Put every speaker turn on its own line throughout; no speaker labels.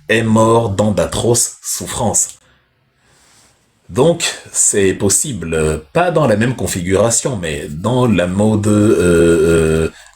est mort dans d'atroces souffrances. Donc, c'est possible, pas dans la même configuration, mais dans la mode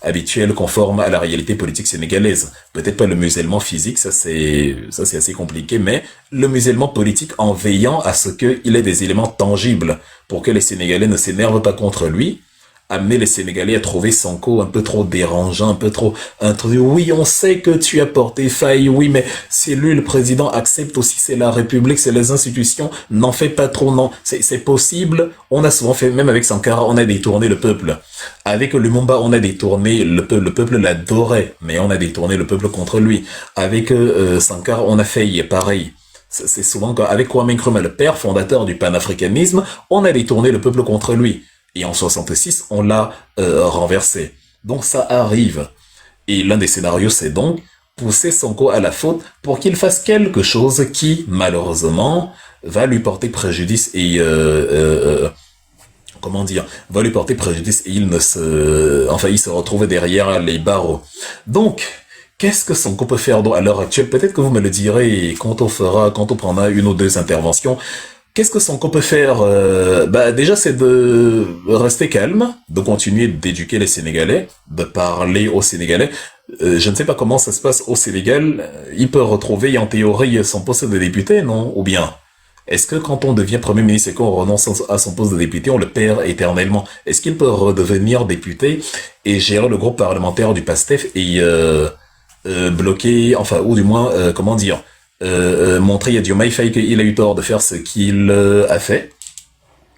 habituelle conforme à la réalité politique sénégalaise. Peut-être pas le musellement physique, ça c'est assez compliqué, mais le musellement politique en veillant à ce qu'il ait des éléments tangibles pour que les Sénégalais ne s'énervent pas contre lui, amener les Sénégalais à trouver Sonko un peu trop dérangeant, un peu trop intrusif. Oui, on sait que tu as porté faille, oui, mais c'est lui le président, accepte aussi, c'est la République, c'est les institutions, n'en fais pas trop, non, c'est possible. On a souvent fait, même avec Sankara, on a détourné le peuple. Avec Lumumba, on a détourné le peuple l'adorait, mais on a détourné le peuple contre lui. Avec Sankara, on a fait pareil. C'est souvent avec Kwame Nkrumah, le père fondateur du panafricanisme, on a détourné le peuple contre lui. Et en 66, on l'a renversé. Donc ça arrive. Et l'un des scénarios, c'est donc pousser Sonko à la faute pour qu'il fasse quelque chose qui, malheureusement, va lui porter préjudice et comment dire, va lui porter préjudice et il se retrouve derrière les barreaux. Donc, qu'est-ce que Sonko peut faire à l'heure actuelle? Peut-être que vous me le direz quand on prendra une ou deux interventions. Qu'est-ce que Sonko peut faire? Déjà, c'est de rester calme, de continuer d'éduquer les Sénégalais, de parler aux Sénégalais. Je ne sais pas comment ça se passe au Sénégal. Il peut retrouver en théorie son poste de député, non? Ou bien, est-ce que quand on devient Premier ministre et qu'on renonce à son poste de député, on le perd éternellement? Est-ce qu'il peut redevenir député et gérer le groupe parlementaire du PASTEF et bloquer, enfin, ou du moins, comment dire, montrer à Diomaye Faye qu'il a eu tort de faire ce qu'il a fait.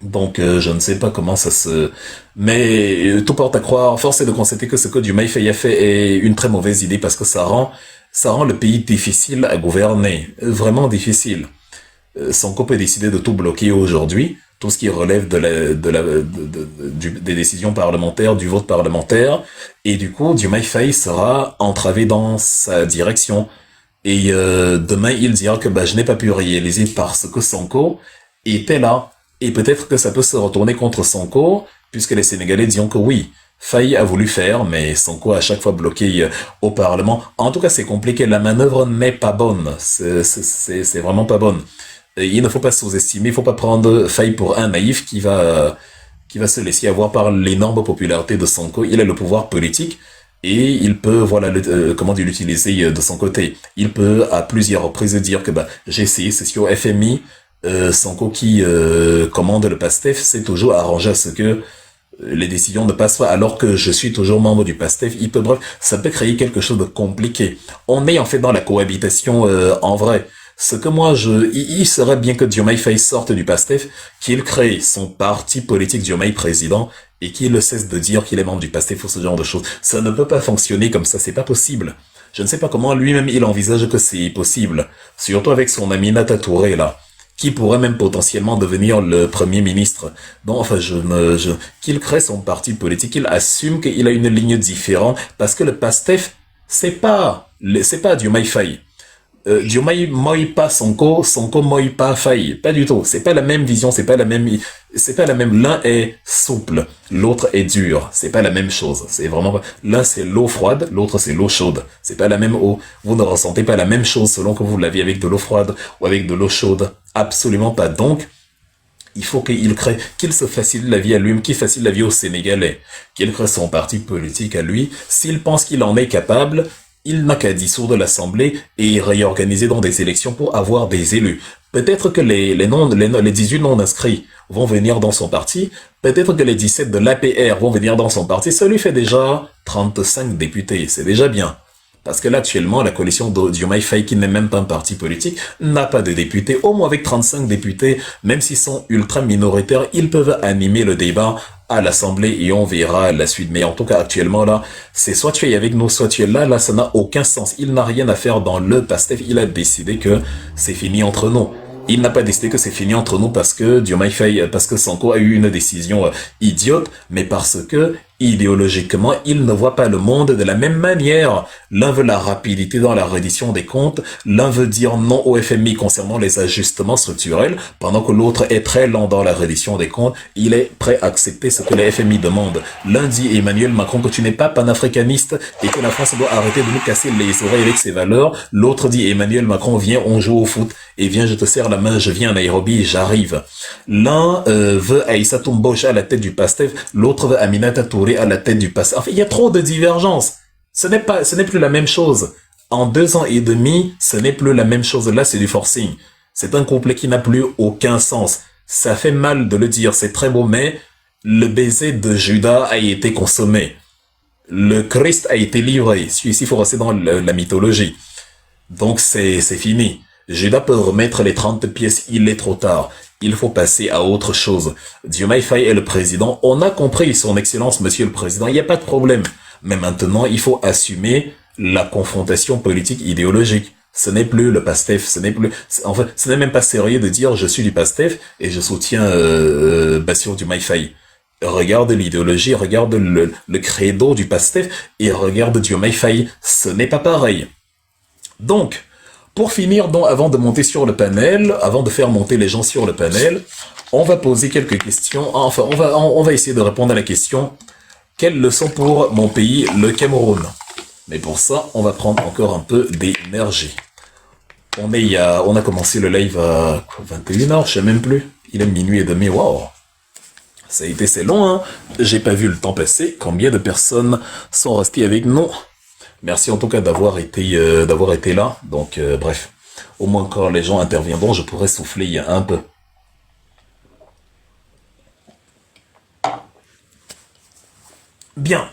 Donc, je ne sais pas comment ça se... Mais tout porte à croire, force est de constater que ce que Diomaye Faye a fait est une très mauvaise idée parce que ça rend le pays difficile à gouverner, vraiment difficile. Sonko peut décider de tout bloquer aujourd'hui, tout ce qui relève des décisions parlementaires, du vote parlementaire, et du coup, Diomaye Faye sera entravé dans sa direction. Et demain, il dira que je n'ai pas pu réaliser parce que Sonko était là. Et peut-être que ça peut se retourner contre Sonko, puisque les Sénégalais diront que oui, Faye a voulu faire, mais Sonko a à chaque fois bloqué au Parlement. En tout cas, c'est compliqué. La manœuvre n'est pas bonne. C'est vraiment pas bonne. Et il ne faut pas sous-estimer, il ne faut pas prendre Faye pour un naïf qui va se laisser avoir par l'énorme popularité de Sonko. Il a le pouvoir politique. Et il peut, voilà, comment dire, l'utiliser de son côté. Il peut à plusieurs reprises dire que j'ai essayé, c'est sur FMI, Sonko qui commande le PASTEF, c'est toujours arrangé à ce que les décisions ne passent pas, alors que je suis toujours membre du PASTEF. Bref, ça peut créer quelque chose de compliqué. On est en fait dans la cohabitation en vrai. Ce que il serait bien que Diomaye Faye sorte du PASTEF, qu'il crée son parti politique Diomaye président et qu'il cesse de dire qu'il est membre du PASTEF ou ce genre de choses. Ça ne peut pas fonctionner comme ça, c'est pas possible. Je ne sais pas comment lui-même il envisage que c'est possible. Surtout avec son ami Nata Touré là, qui pourrait même potentiellement devenir le premier ministre. Donc enfin, qu'il crée son parti politique, qu'il assume qu'il a une ligne différente, parce que le PASTEF, c'est pas Diomaye Faye. Diomaye moille pas Sonko, Sonko moille pas Faye, pas du tout. C'est pas la même vision, c'est pas la même. L'un est souple, l'autre est dur. C'est pas la même chose. C'est vraiment pas. L'un c'est l'eau froide, l'autre c'est l'eau chaude. C'est pas la même eau. Vous ne ressentez pas la même chose selon que vous l'aviez avec de l'eau froide ou avec de l'eau chaude. Absolument pas. Donc, il faut qu'il se facilite la vie à lui, qu'il facilite la vie aux Sénégalais, qu'il crée son parti politique à lui. S'il pense qu'il en est capable, il n'a qu'à dissoudre l'Assemblée et réorganiser dans des élections pour avoir des élus. Peut-être que les 18 non-inscrits vont venir dans son parti, peut-être que les 17 de l'APR vont venir dans son parti, ça lui fait déjà 35 députés, c'est déjà bien. Parce que là, actuellement, la coalition de Diomaye Faye, qui n'est même pas un parti politique, n'a pas de députés. Au moins avec 35 députés, même s'ils sont ultra minoritaires, ils peuvent animer le débat à l'Assemblée et on verra la suite. Mais en tout cas, actuellement, là, c'est soit tu es avec nous, soit tu es là. Là, ça n'a aucun sens. Il n'a rien à faire dans le PASTEF. Il a décidé que c'est fini entre nous. Il n'a pas décidé que c'est fini entre nous parce que Diomaye Faye, parce que Sonko a eu une décision idiote, mais parce que Idéologiquement, ils ne voient pas le monde de la même manière. L'un veut la rapidité dans la reddition des comptes, l'un veut dire non au FMI concernant les ajustements structurels, pendant que l'autre est très lent dans la reddition des comptes, il est prêt à accepter ce que les FMI demandent. L'un dit Emmanuel Macron que tu n'es pas panafricaniste et que la France doit arrêter de nous casser les oreilles avec ses valeurs. L'autre dit Emmanuel Macron, viens, on joue au foot, et viens, je te serre la main, je viens à Nairobi et j'arrive. L'un veut Aïssa Toumbouch à la tête du PASTEF, l'autre veut Aminata Touré à la tête du PASTEF. Enfin, il y a trop de divergences. Ce n'est plus la même chose. En 2 ans et demi, ce n'est plus la même chose. Là, c'est du forcing. C'est un couplet qui n'a plus aucun sens. Ça fait mal de le dire, c'est très beau, mais le baiser de Judas a été consommé. Le Christ a été livré. Ici, il faut rester dans la mythologie. Donc, c'est fini. Judas peut remettre les 30 pièces, il est trop tard. Il faut passer à autre chose. Diomaye Faye est le président. On a compris son excellence, monsieur le président. Il n'y a pas de problème. Mais maintenant, il faut assumer la confrontation politique idéologique. Ce n'est plus le PASTEF, en fait, ce n'est même pas sérieux de dire je suis du PASTEF et je soutiens Bassirou Diomaye Faye. Regarde l'idéologie, regarde le credo du PASTEF et regarde Diomaye Faye. Ce n'est pas pareil. Donc, pour finir, donc, avant de monter sur le panel, avant de faire monter les gens sur le panel, on va poser quelques questions. Enfin, on va essayer de répondre à la question quelles leçons pour mon pays, le Cameroun? Mais pour ça, on va prendre encore un peu d'énergie. On a commencé le live à 21h, je sais même plus. Il est minuit et demi, waouh. C'est long, hein. J'ai pas vu le temps passer. Combien de personnes sont restées avec nous? Merci en tout cas d'avoir été là. Donc, bref. Au moins quand les gens interviendront, je pourrais souffler un peu. Bien.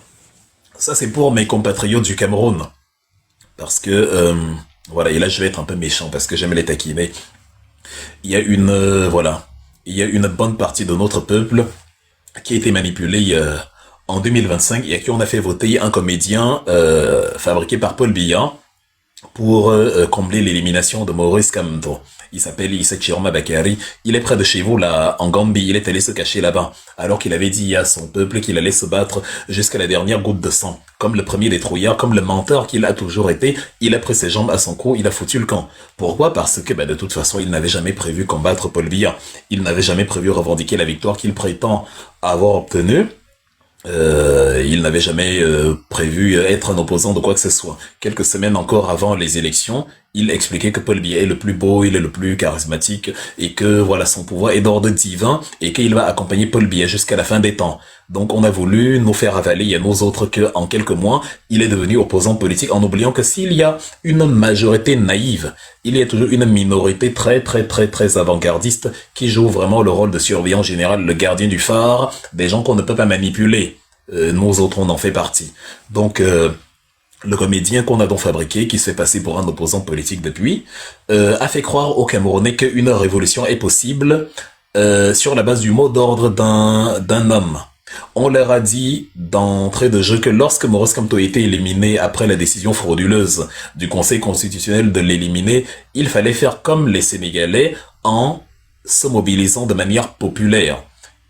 Ça, c'est pour mes compatriotes du Cameroun. Parce que, voilà, et là, je vais être un peu méchant parce que j'aime les taquiner. Il y a il y a une bonne partie de notre peuple qui a été manipulée en 2025 et à qui on a fait voter un comédien fabriqué par Paul Biya pour combler l'élimination de Maurice Kamto. Il s'appelle Issa Chiroma Bakary. Il est près de chez vous, là, en Gambie. Il est allé se cacher là-bas, alors qu'il avait dit à son peuple qu'il allait se battre jusqu'à la dernière goutte de sang. Comme le premier des trouillards, comme le menteur qu'il a toujours été, il a pris ses jambes à son cou, il a foutu le camp. Pourquoi? Parce que, de toute façon, il n'avait jamais prévu combattre Paul Biya. Il n'avait jamais prévu revendiquer la victoire qu'il prétend avoir obtenue. Il n'avait jamais prévu être un opposant de quoi que ce soit. Quelques semaines encore avant les élections, il expliquait que Paul Biya est le plus beau, il est le plus charismatique, et que voilà, son pouvoir est d'ordre divin, et qu'il va accompagner Paul Biya jusqu'à la fin des temps. Donc on a voulu nous faire avaler à nous autres que en quelques mois, il est devenu opposant politique, en oubliant que s'il y a une majorité naïve, il y a toujours une minorité très avant-gardiste qui joue vraiment le rôle de surveillant général, le gardien du phare, des gens qu'on ne peut pas manipuler. Nous autres, on en fait partie. Donc, le comédien qu'on a donc fabriqué, qui se fait passer pour un opposant politique depuis, a fait croire aux Camerounais qu'une révolution est possible sur la base du mot d'ordre d'un homme. On leur a dit d'entrée de jeu que lorsque Maurice Kamto a été éliminé après la décision frauduleuse du Conseil constitutionnel de l'éliminer, il fallait faire comme les Sénégalais en se mobilisant de manière populaire.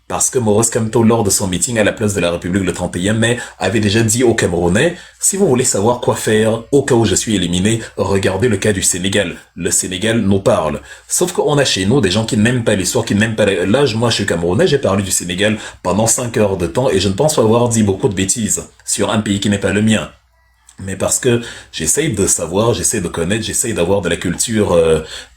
Parce que Maurice Kamto, lors de son meeting à la place de la République le 31 mai, avait déjà dit aux Camerounais, si vous voulez savoir quoi faire au cas où je suis éliminé, regardez le cas du Sénégal. Le Sénégal nous parle. Sauf qu'on a chez nous des gens qui n'aiment pas l'histoire, qui n'aiment pas l'âge. Moi, je suis Camerounais, j'ai parlé du Sénégal pendant 5 heures de temps et je ne pense pas avoir dit beaucoup de bêtises sur un pays qui n'est pas le mien. Mais parce que j'essaye de savoir, j'essaye de connaître, j'essaye d'avoir de la culture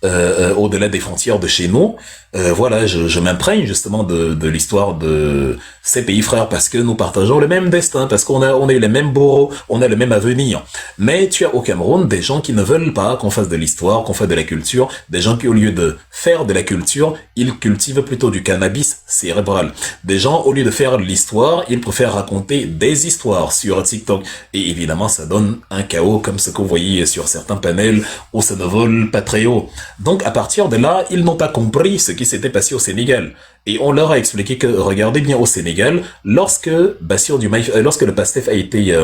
au-delà des frontières de chez nous. Voilà, je m'imprègne justement de l'histoire de ces pays frères parce que nous partageons le même destin, parce qu'on a eu les mêmes bourreaux, on a le même avenir. Mais tu as au Cameroun des gens qui ne veulent pas qu'on fasse de l'histoire, qu'on fasse de la culture, des gens qui au lieu de faire de la culture, ils cultivent plutôt du cannabis cérébral. Des gens au lieu de faire de l'histoire, ils préfèrent raconter des histoires sur TikTok. Et évidemment, ça donne un chaos comme ce que vous voyez sur certains panels où ça ne vole pas très haut. Donc à partir de là, ils n'ont pas compris ce qui s'était passé au Sénégal. Et on leur a expliqué que, regardez bien au Sénégal, lorsque lorsque le PASTEF a été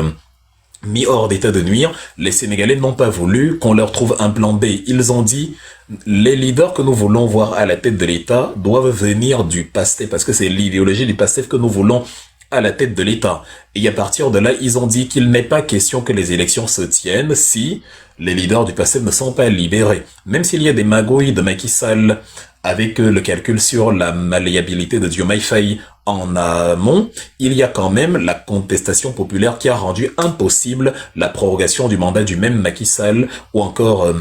mis hors d'état de nuire, les Sénégalais n'ont pas voulu qu'on leur trouve un plan B. Ils ont dit, les leaders que nous voulons voir à la tête de l'État doivent venir du PASTEF, parce que c'est l'idéologie du PASTEF que nous voulons à la tête de l'État. Et à partir de là, ils ont dit qu'il n'est pas question que les élections se tiennent si les leaders du passé ne sont pas libérés. Même s'il y a des magouilles de Macky Sall avec le calcul sur la malléabilité de Diomaye Faye en amont, il y a quand même la contestation populaire qui a rendu impossible la prorogation du mandat du même Macky Sall ou encore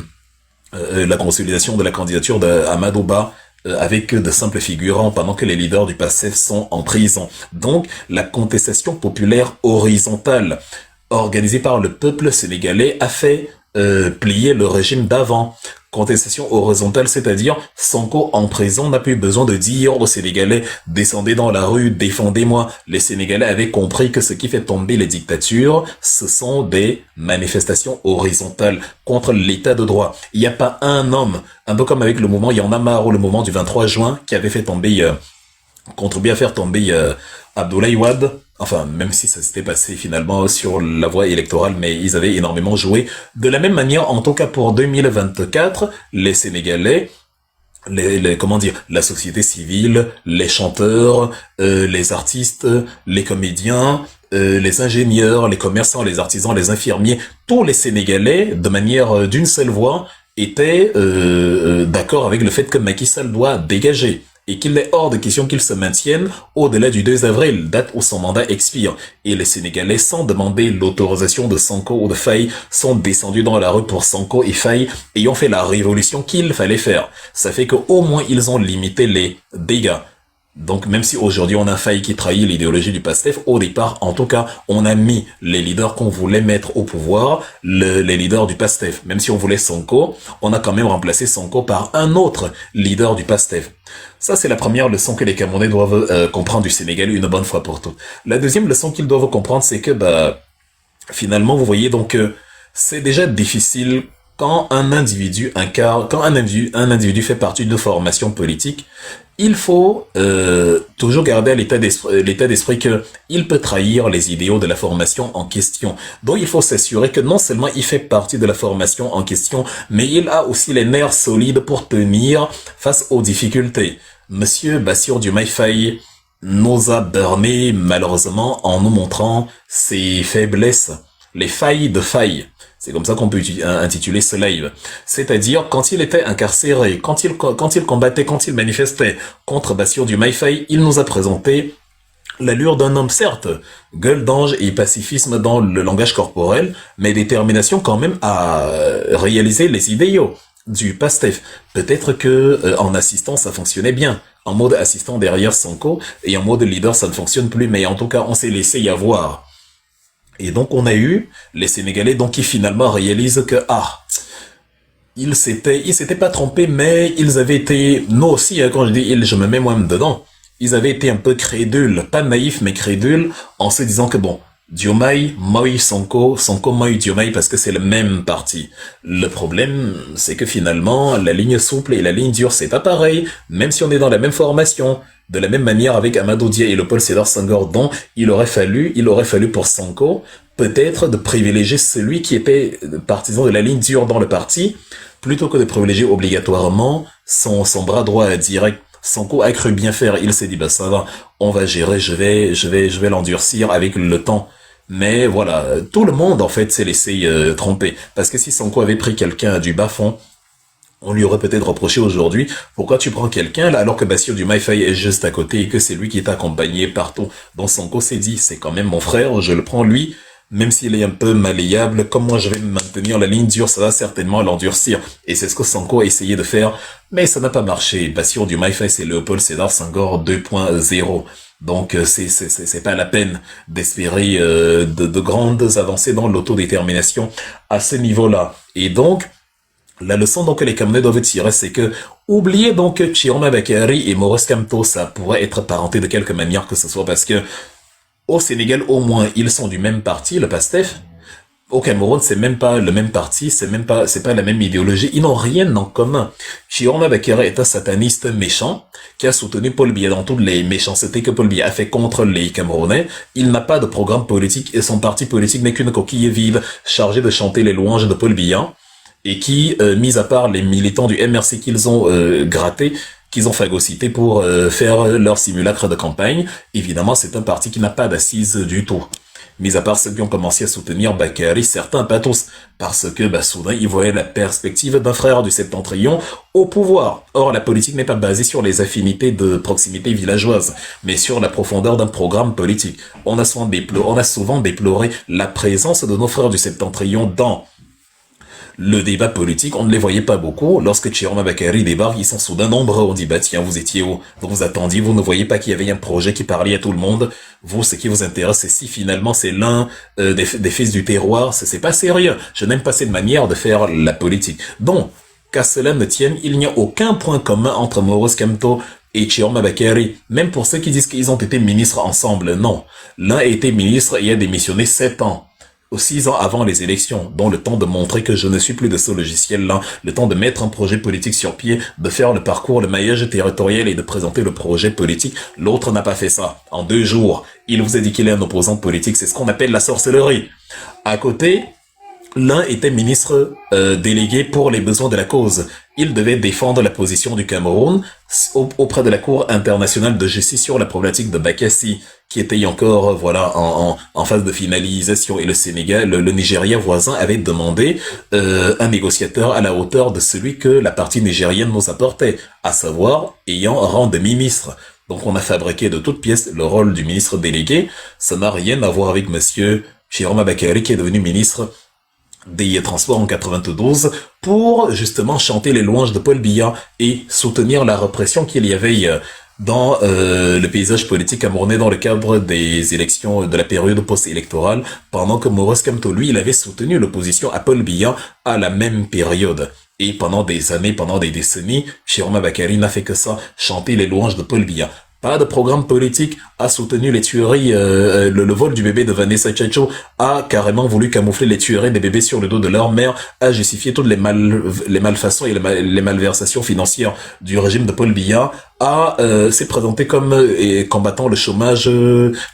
la consolidation de la candidature d'Amadou Ba avec de simples figurants pendant que les leaders du PASTEF sont en prison. Donc, la contestation populaire horizontale organisée par le peuple sénégalais a fait plier le régime d'avant. Contestation horizontale, c'est-à-dire Sonko en prison n'a plus besoin de dire aux Sénégalais « Descendez dans la rue, défendez-moi ». Les Sénégalais avaient compris que ce qui fait tomber les dictatures, ce sont des manifestations horizontales contre l'état de droit. Il n'y a pas un homme, un peu comme avec le mouvement Y'en a marre ou le mouvement du 23 juin, qui avait fait tomber, contribué à faire tomber Abdoulaye Wade. Enfin, même si ça s'était passé finalement sur la voie électorale, mais ils avaient énormément joué. De la même manière, en tout cas pour 2024, les Sénégalais, comment dire, la société civile, les chanteurs, les artistes, les comédiens, les ingénieurs, les commerçants, les artisans, les infirmiers, tous les Sénégalais, de manière d'une seule voix, étaient d'accord avec le fait que Macky Sall doit dégager. Et qu'il est hors de question qu'il se maintienne au-delà du 2 avril, date où son mandat expire. Et les Sénégalais, sans demander l'autorisation de Sonko ou de Faye, sont descendus dans la rue pour Sonko et Faye et ont fait la révolution qu'il fallait faire. Ça fait qu'au moins ils ont limité les dégâts. Donc même si aujourd'hui on a Faye qui trahit l'idéologie du PASTEF, au départ, en tout cas, on a mis les leaders qu'on voulait mettre au pouvoir, les leaders du PASTEF. Même si on voulait Sonko, on a quand même remplacé Sonko par un autre leader du PASTEF. Ça, c'est la première leçon que les Camerounais doivent comprendre du Sénégal une bonne fois pour toutes. La deuxième leçon qu'ils doivent comprendre, c'est que finalement, vous voyez, donc c'est déjà difficile quand un individu fait partie d'une formation politique. Il faut toujours garder à l'état d'esprit que il peut trahir les idéaux de la formation en question. Donc il faut s'assurer que non seulement il fait partie de la formation en question, mais il a aussi les nerfs solides pour tenir face aux difficultés. Monsieur Bassirou Diomaye Faye nous a berné malheureusement en nous montrant ses faiblesses, les failles de failles. C'est comme ça qu'on peut intituler ce live. C'est-à-dire, quand il était incarcéré, quand il combattait, quand il manifestait contre Bassirou Diomaye Faye, il nous a présenté l'allure d'un homme, certes, gueule d'ange et pacifisme dans le langage corporel, mais détermination quand même à réaliser les idéaux du PASTEF. Peut-être que en assistant, ça fonctionnait bien. En mode assistant derrière Sonko, et en mode leader, ça ne fonctionne plus, mais en tout cas, on s'est laissé y avoir. Et donc on a eu les Sénégalais donc qui finalement réalisent que ils s'étaient pas trompés, mais ils avaient été, nous aussi, quand je dis ils, je me mets moi-même dedans, ils avaient été un peu crédules, pas naïfs mais crédules, en se disant que bon, Diomaye, Moi Sonko, Sonko Moi Diomaye, parce que c'est le même parti. Le problème, c'est que finalement, la ligne souple et la ligne dure, c'est pas pareil, même si on est dans la même formation. De la même manière avec Amadou Dia et le Paul Sédar Senghor, dont il aurait fallu pour Sonko, peut-être de privilégier celui qui était partisan de la ligne dure dans le parti, plutôt que de privilégier obligatoirement son bras droit direct. Sonko a cru bien faire, il s'est dit, ça va, on va gérer, je vais l'endurcir avec le temps. Mais voilà, tout le monde en fait s'est laissé tromper. Parce que si Sonko avait pris quelqu'un du bas-fond, on lui aurait peut-être reproché aujourd'hui, pourquoi tu prends quelqu'un là alors que Bassirou Diomaye Faye est juste à côté et que c'est lui qui est accompagné partout. Donc Sonko s'est dit, c'est quand même mon frère, je le prends lui, même s'il est un peu malléable, comme moi je vais maintenir la ligne dure, ça va certainement l'endurcir. Et c'est ce que Sonko a essayé de faire, mais ça n'a pas marché. Bassirou Diomaye Faye, c'est Léopold Sédar Senghor 2.0. Donc c'est pas la peine d'espérer de grandes avancées dans l'autodétermination à ce niveau-là. Et donc, la leçon donc que les Camerounais doivent tirer, c'est que oubliez donc que Chiroma Bakary et Maurice Kamto, ça pourrait être parenté de quelque manière que ce soit, parce que au Sénégal, au moins, ils sont du même parti, le PASTEF. Au Cameroun, c'est même pas le même parti, c'est pas la même idéologie. Ils n'ont rien en commun. Chiroma Bakary est un sataniste méchant qui a soutenu Paul Biya dans toutes les méchancetés que Paul Biya a fait contre les Camerounais. Il n'a pas de programme politique et son parti politique n'est qu'une coquille vide chargée de chanter les louanges de Paul Biya. Et qui, mis à part les militants du MRC qu'ils ont grattés, qu'ils ont phagocyté pour faire leur simulacre de campagne. Évidemment, c'est un parti qui n'a pas d'assises du tout. Mis à part ceux qui ont commencé à soutenir Bakary, certains pas tous, parce que soudain ils voyaient la perspective d'un frère du Septentrion au pouvoir. Or, la politique n'est pas basée sur les affinités de proximité villageoise, mais sur la profondeur d'un programme politique. On a souvent déploré la présence de nos frères du Septentrion dans le débat politique, on ne les voyait pas beaucoup. Lorsque Chiroma Bakary débarque, ils sont soudain nombreux. On dit, tiens, vous étiez où? Vous attendiez, vous ne voyez pas qu'il y avait un projet qui parlait à tout le monde. Vous, ce qui vous intéresse, c'est si finalement c'est l'un des fils du terroir. C'est pas sérieux. Je n'aime pas cette manière de faire la politique. Donc, qu'à cela ne tienne, il n'y a aucun point commun entre Maurice Kamto et Chiroma Bakary. Même pour ceux qui disent qu'ils ont été ministres ensemble, non. L'un a été ministre et a démissionné 7 ans. 6 ans avant les élections, dont le temps de montrer que je ne suis plus de ce logiciel-là, le temps de mettre un projet politique sur pied, de faire le parcours, le maillage territorial et de présenter le projet politique. L'autre n'a pas fait ça. En 2 jours, il vous a dit qu'il est un opposant politique, c'est ce qu'on appelle la sorcellerie. À côté, l'un était ministre délégué pour les besoins de la cause. Il devait défendre la position du Cameroun auprès de la Cour internationale de justice sur la problématique de Bakassi, qui était encore en phase de finalisation. Et le Sénégal, le Nigeria voisin avait demandé un négociateur à la hauteur de celui que la partie nigérienne nous apportait, à savoir ayant rang de ministre. Donc on a fabriqué de toutes pièces le rôle du ministre délégué. Ça n'a rien à voir avec monsieur Chiroma Bakary qui est devenu ministre des Transports en 92 pour justement chanter les louanges de Paul Biya et soutenir la répression qu'il y avait dans le paysage politique camerounais dans le cadre des élections de la période post-électorale, pendant que Maurice Kamto, lui, il avait soutenu l'opposition à Paul Biya à la même période. Et pendant des années, pendant des décennies, Chiroma Bakary n'a fait que ça, chanter les louanges de Paul Biya. Pas de programme politique, a soutenu les tueries, le vol du bébé de Vanessa Tchatcho, a carrément voulu camoufler les tueries des bébés sur le dos de leur mère, a justifié toutes les malfaçons et les malversations financières du régime de Paul Biya, s'est présenté comme combattant le chômage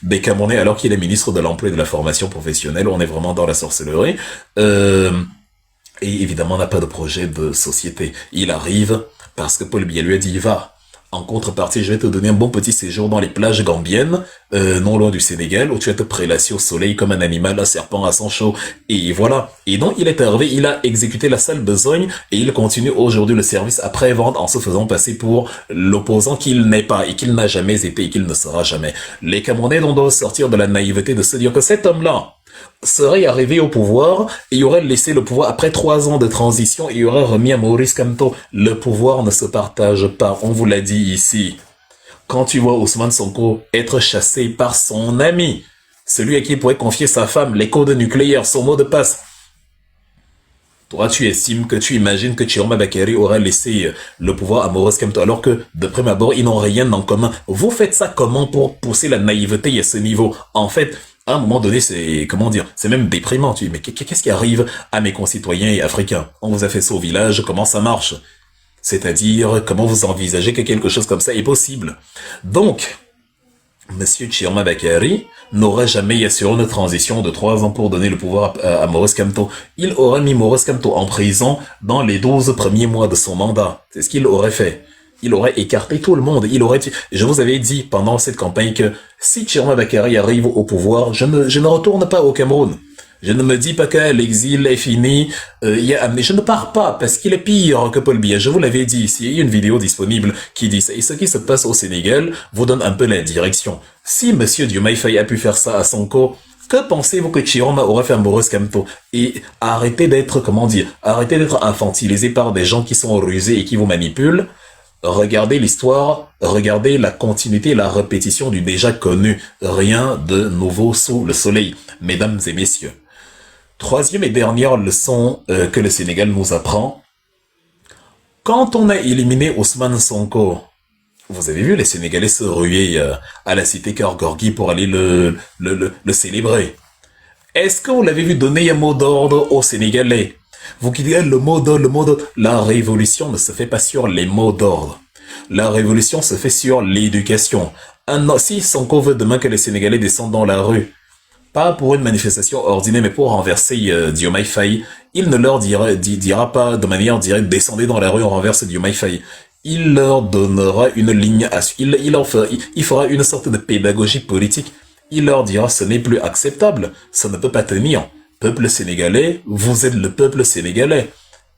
des Camerounais alors qu'il est ministre de l'Emploi et de la Formation professionnelle. On est vraiment dans la sorcellerie. Et évidemment, on n'a pas de projet de société. Il arrive parce que Paul Biya lui a dit, va. En contrepartie, je vais te donner un bon petit séjour dans les plages gambiennes, non loin du Sénégal, où tu vas te prélasser au soleil comme un animal, un serpent à sang chaud. Et voilà. Et donc, il est arrivé, il a exécuté la sale besogne, et il continue aujourd'hui le service après-vente en se faisant passer pour l'opposant qu'il n'est pas, et qu'il n'a jamais été, et qu'il ne sera jamais. Les Camerounais doivent sortir de la naïveté de se dire que cet homme-là serait arrivé au pouvoir et aurait laissé le pouvoir après 3 ans de transition et aurait remis à Maurice Kamto. Le pouvoir ne se partage pas, on vous l'a dit ici. Quand tu vois Ousmane Sonko être chassé par son ami, celui à qui il pourrait confier sa femme, les codes nucléaires, son mot de passe, toi, tu imagines que Chiroma Bakary aurait laissé le pouvoir à Maurice Kamto, alors que, de prime abord, ils n'ont rien en commun. Vous faites ça comment pour pousser la naïveté à ce niveau? En fait, à un moment donné, c'est même déprimant. Tu dis, mais qu'est-ce qui arrive à mes concitoyens africains? On vous a fait ça au village, comment ça marche? C'est-à-dire, comment vous envisagez que quelque chose comme ça est possible? Donc, Monsieur Chiroma Bakary n'aurait jamais assuré une transition de 3 ans pour donner le pouvoir à Maurice Kamto. Il aurait mis Maurice Kamto en prison dans les 12 premiers mois de son mandat. C'est ce qu'il aurait fait. Il aurait écarté tout le monde. Je vous avais dit pendant cette campagne que si Chiroma Bakary arrive au pouvoir, je ne retourne pas au Cameroun. Je ne me dis pas que l'exil est fini, mais je ne pars pas parce qu'il est pire que Paul Biya. Je vous l'avais dit ici, il y a une vidéo disponible qui dit ça. Et ce qui se passe au Sénégal vous donne un peu la direction. Si Monsieur Diomaye Faye a pu faire ça à Sonko, que pensez-vous que Chiroma aurait fait à Maurice Kamto? Et arrêtez d'être infantilisé par des gens qui sont rusés et qui vous manipulent. Regardez l'histoire, regardez la continuité et la répétition du déjà connu. Rien de nouveau sous le soleil, mesdames et messieurs. Troisième et dernière leçon que le Sénégal nous apprend. Quand on a éliminé Ousmane Sonko, vous avez vu les Sénégalais se ruer à la cité Keur-Gorgui pour aller le célébrer. Est-ce que vous l'avez vu donner un mot d'ordre aux Sénégalais? Vous qui dites le mot d'ordre. La révolution ne se fait pas sur les mots d'ordre. La révolution se fait sur l'éducation. Si Sonko veut demain que les Sénégalais descendent dans la rue, pas pour une manifestation ordinaire, mais pour renverser Diomaye Faye, il ne leur dira pas de manière directe, descendez dans la rue, on renverse Diomaye Faye. il leur donnera une ligne à suivre. Il fera une sorte de pédagogie politique. Il leur dira ce n'est plus acceptable, ça ne peut pas tenir. Peuple sénégalais, vous êtes le peuple sénégalais.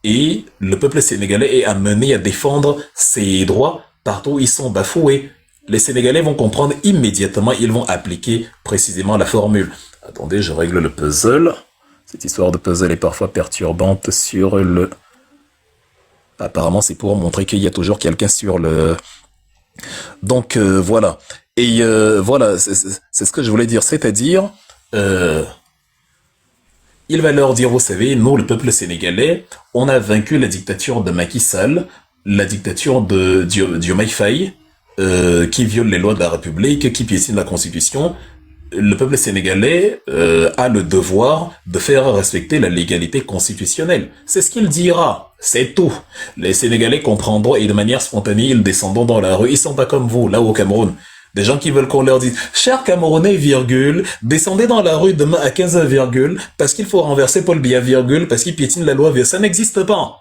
Et le peuple sénégalais est amené à défendre ses droits partout où ils sont bafoués. Les Sénégalais vont comprendre immédiatement, ils vont appliquer précisément la formule. Attendez, je règle le puzzle. Cette histoire de puzzle est parfois perturbante sur le... Apparemment, c'est pour montrer qu'il y a toujours quelqu'un sur le... Donc, voilà. Et voilà, c'est ce que je voulais dire. C'est-à-dire, euh, il va leur dire, vous savez, nous, le peuple sénégalais, on a vaincu la dictature de Macky Sall, la dictature de Diomaye Faye, qui viole les lois de la République, qui piétine la Constitution. Le peuple sénégalais a le devoir de faire respecter la légalité constitutionnelle. C'est ce qu'il dira, c'est tout. Les Sénégalais comprendront et de manière spontanée, ils descendront dans la rue. Ils sont pas comme vous, là au Cameroun. Des gens qui veulent qu'on leur dise, chers Camerounais, virgule, descendez dans la rue demain à 15h, virgule, parce qu'il faut renverser Paul Biya, virgule, parce qu'il piétine la loi, ça n'existe pas.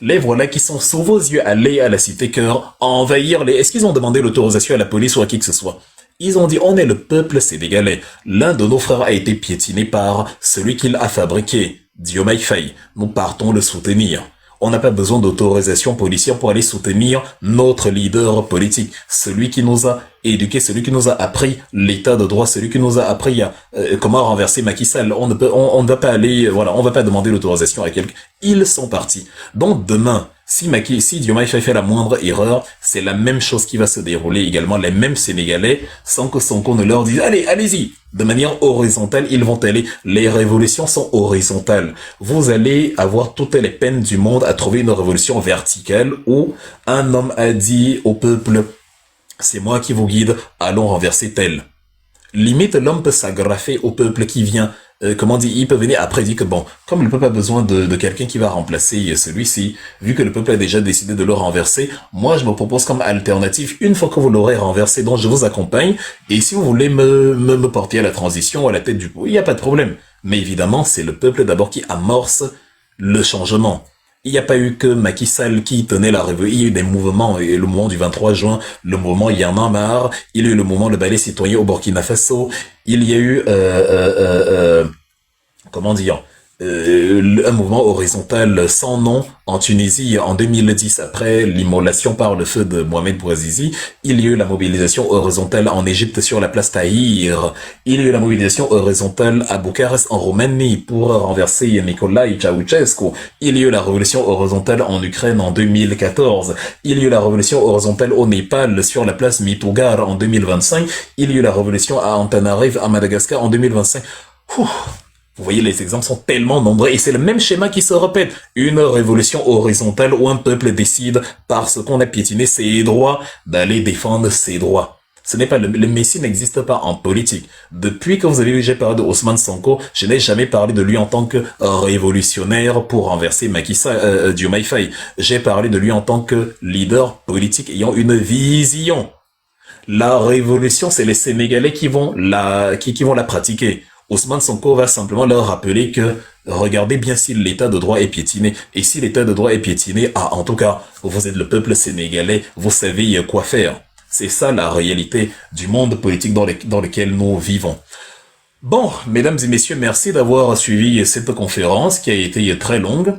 Les voilà qui sont sous vos yeux allés à la cité-cœur, envahir les... Est-ce qu'ils ont demandé l'autorisation à la police ou à qui que ce soit? Ils ont dit, on est le peuple sénégalais. L'un de nos frères a été piétiné par celui qu'il a fabriqué, Diomaye Faye. Nous partons le soutenir. On n'a pas besoin d'autorisation policière pour aller soutenir notre leader politique, celui qui nous a éduqués, celui qui nous a appris l'état de droit, celui qui nous a appris comment renverser Macky Sall. On ne va pas aller, voilà, on va pas demander l'autorisation à quelqu'un. Ils sont partis. Donc demain, si Diomaye Faye fait la moindre erreur, c'est la même chose qui va se dérouler également. Les mêmes Sénégalais, sans que Sonko ne leur dise, allez, allez-y. De manière horizontale, ils vont aller. Les révolutions sont horizontales. Vous allez avoir toutes les peines du monde à trouver une révolution verticale où un homme a dit au peuple, c'est moi qui vous guide, allons renverser tel. Limite, l'homme peut s'agrafer au peuple qui vient. Comment dire, il peut venir après dire que bon, comme le peuple a besoin de quelqu'un qui va remplacer celui-ci, vu que le peuple a déjà décidé de le renverser, moi je me propose comme alternative, une fois que vous l'aurez renversé, donc je vous accompagne, et si vous voulez me porter à la transition, à la tête du pouvoir, il n'y a pas de problème. Mais évidemment, c'est le peuple d'abord qui amorce le changement. Il n'y a pas eu que Macky Sall qui tenait la révolution. Il y a eu des mouvements, et le mouvement du 23 juin, le mouvement Y en a marre, il y a eu le mouvement Le Balai citoyen au Burkina Faso, il y a eu, comment dire, un mouvement horizontal sans nom en Tunisie en 2010 après l'immolation par le feu de Mohamed Bouazizi. Il y a eu la mobilisation horizontale en Égypte sur la place Tahrir. Il y a eu la mobilisation horizontale à Bucarest en Roumanie pour renverser Nicolae Ceausescu. Il y a eu la révolution horizontale en Ukraine en 2014. Il y a eu la révolution horizontale au Népal sur la place Mitugar en 2025. Il y a eu la révolution à Antananarive à Madagascar en 2025. Vous voyez, les exemples sont tellement nombreux et c'est le même schéma qui se répète. Une révolution horizontale où un peuple décide, parce qu'on a piétiné ses droits, d'aller défendre ses droits. Ce n'est pas le Messie n'existe pas en politique. Depuis que vous avez vu, j'ai parlé de Ousmane Sonko, je n'ai jamais parlé de lui en tant que révolutionnaire pour renverser Macky Sall, Diomaye Faye. J'ai parlé de lui en tant que leader politique ayant une vision. La révolution, c'est les Sénégalais qui vont la pratiquer. Ousmane Sonko va simplement leur rappeler que regardez bien si l'état de droit est piétiné. Et si l'état de droit est piétiné, en tout cas, vous êtes le peuple sénégalais, vous savez quoi faire. C'est ça la réalité du monde politique dans lequel nous vivons. Bon, mesdames et messieurs, merci d'avoir suivi cette conférence qui a été très longue.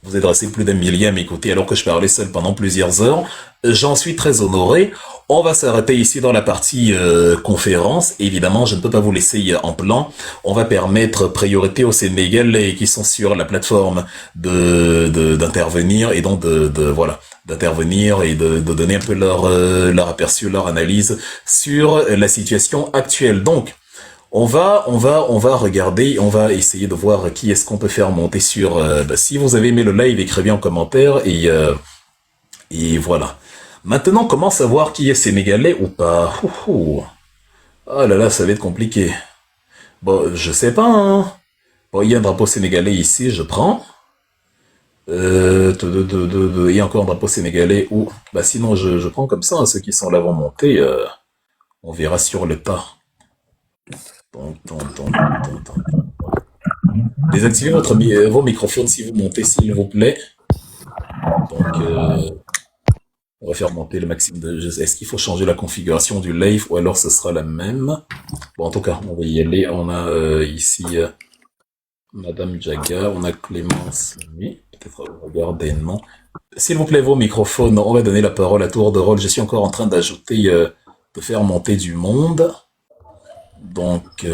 Vous êtes resté plus d'un millier à m'écouter alors que je parlais seul pendant plusieurs heures. J'en suis très honoré. On va s'arrêter ici dans la partie conférence. Évidemment, je ne peux pas vous laisser en plan. On va permettre priorité aux Sénégalais qui sont sur la plateforme d'intervenir et donc voilà, d'intervenir et de donner un peu leur aperçu, leur analyse sur la situation actuelle. Donc, on va regarder, on va essayer de voir qui est-ce qu'on peut faire monter sur... si vous avez aimé le live, écrivez en commentaire et voilà. Maintenant, comment savoir qui est sénégalais ou pas? Oh là là, ça va être compliqué. Bon, je sais pas, hein. Bon, il y a un drapeau sénégalais ici, je prends. Il y a encore un drapeau sénégalais où... Bah sinon, je prends comme ça, hein, ceux qui sont là vont monter. On verra sur le tas. Désactivez vos microphones si vous montez, s'il vous plaît. Donc, On va faire monter le maximum de... Est-ce qu'il faut changer la configuration du live ou alors ce sera la même? Bon, en tout cas, on va y aller. On a ici Madame Jaga, on a Clémence. Oui, peut-être regarder, non. S'il vous plaît, vos microphones, on va donner la parole à tour de rôle. Je suis encore en train d'ajouter, de faire monter du monde. Donc,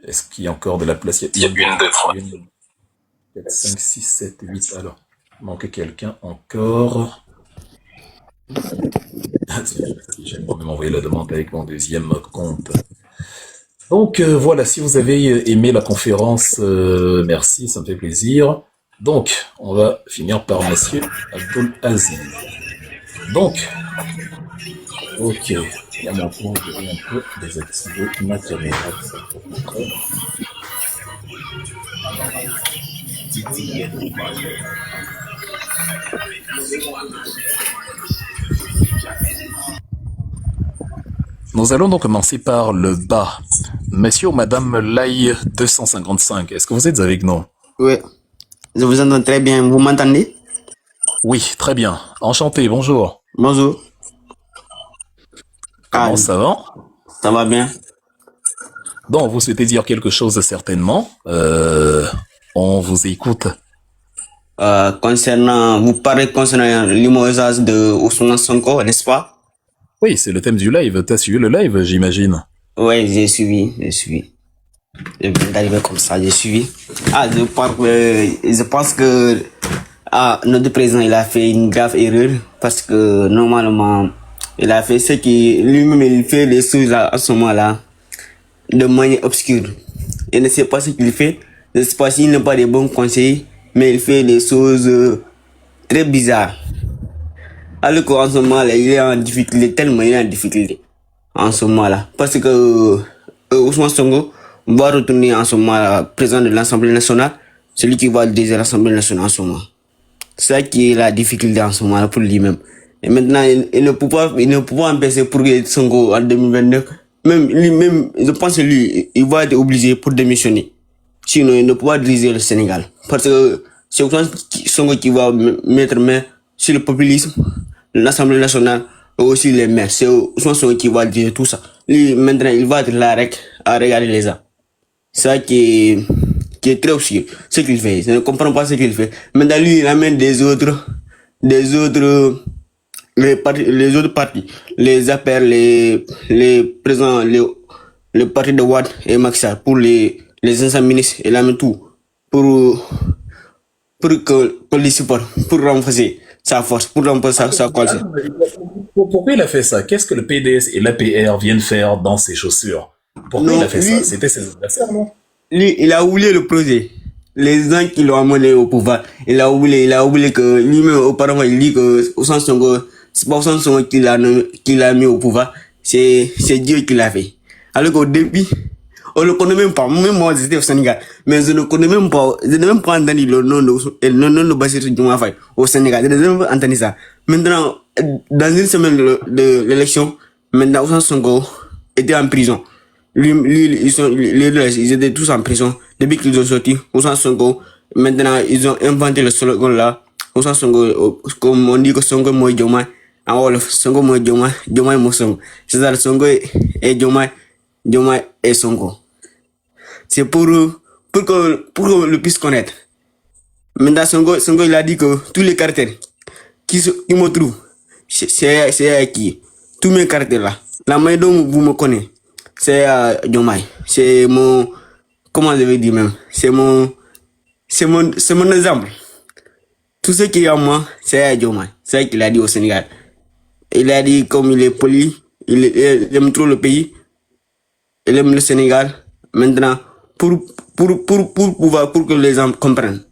est-ce qu'il y a encore de la place? Il y a une, deux, trois. 4, 5, 6, 7, 8. Alors, il manque quelqu'un encore. J'aime même envoyer la demande avec mon deuxième compte. Donc voilà, si vous avez aimé la conférence, merci, ça me fait plaisir. Donc, on va finir par Monsieur Abdul Aziz. Donc, ok, il y a mon tour, je vais un peu désactiver ma caméra. Nous allons donc commencer par le bas. Monsieur ou Madame Lai 255, est-ce que vous êtes avec nous?
Oui, je vous entends très bien. Vous m'entendez?
Oui, très bien. Enchanté, bonjour.
Bonjour.
Comment ça va?
Ça va bien.
Donc, vous souhaitez dire quelque chose certainement. On vous écoute.
Vous parlez concernant limogeage de Ousmane Sonko, n'est-ce pas?
Oui, c'est le thème du live. T'as suivi le live, j'imagine.
Oui, j'ai suivi. Je viens d'arriver comme ça, j'ai suivi. Je pense que notre président, il a fait une grave erreur parce que normalement, il a fait ce qui lui-même, il fait les choses à ce moment-là de manière obscure. Il ne sait pas ce qu'il fait. Je ne sais pas s'il n'a pas de bons conseils, mais il fait des choses très bizarres. Alors qu'en ce moment-là, il est en difficulté, tellement il est en difficulté en ce moment-là. Parce que Ousmane Sonko va retourner en ce moment-là président de l'Assemblée nationale, celui qui va diriger l'Assemblée nationale en ce moment. C'est ça qui est la difficulté en ce moment-là pour lui-même. Et maintenant, il ne peut pas empêcher pour Sonko en 2029. Même, je pense que lui, il va être obligé pour démissionner. Sinon, il ne peut pas diriger le Sénégal. Parce que c'est Sonko qui va mettre main sur le populisme, l'Assemblée nationale et aussi les maires. C'est Sonko qui va diriger tout ça. Lui, maintenant, il va être là à regarder les gens. C'est ça qui est très obscur. Ce qu'il fait. Je ne comprends pas ce qu'il fait. Maintenant, lui, il amène les autres partis, les appelle les présidents, le parti de Wad et Maxar pour les anciens ministres et la tout pour qu'on les supporte, pour renforcer sa force, pour renforcer sa coalition.
Pourquoi il a fait ça? Qu'est-ce que le PDS et l'APR viennent faire dans ses chaussures? Pourquoi il a fait ça? C'était ses adversaires, non?
Lui, il a oublié le projet. Les gens qui l'ont amené au pouvoir, il a oublié que lui-même auparavant il dit que Ousmane Sonko, c'est pas Ousmane Sonko qui l'a mis au pouvoir, c'est Dieu qui l'a fait. Alors qu'au début, on ne le connaît même pas. Même moi, j'étais au Sénégal, mais je ne connais même pas, je n'ai même pas entendu le nom de Bassirou Diomaye Faye au Sénégal. Je n'ai même pas entendu ça. Maintenant, dans une semaine de l'élection, maintenant Ousmane Sonko était en prison. Ils étaient tous en prison. Depuis qu'ils ont sorti, Ousmane Sonko, maintenant, ils ont inventé le slogan là. Ousmane Sonko, comme on dit que Sonko moi Diomaye, en Wolof, Sonko moi Diomaye, Diomaye moi Sonko. C'est-à-dire Sonko et Diomaye, Diomaye et Sonko. C'est pour qu'on le puisse connaître. Maintenant, Sonko, il a dit que tous les caractères qui me trouvent, c'est qui? Tous mes caractères là. La manière dont vous me connaissez, c'est Diomaye. C'est mon, comment je vais dire même, c'est mon exemple. Tout ce qui est à moi, c'est Diomaye. C'est ce qu'il a dit au Sénégal. Il a dit comme il est poli, il aime trop le pays, il aime le Sénégal. Maintenant, pour que les gens comprennent.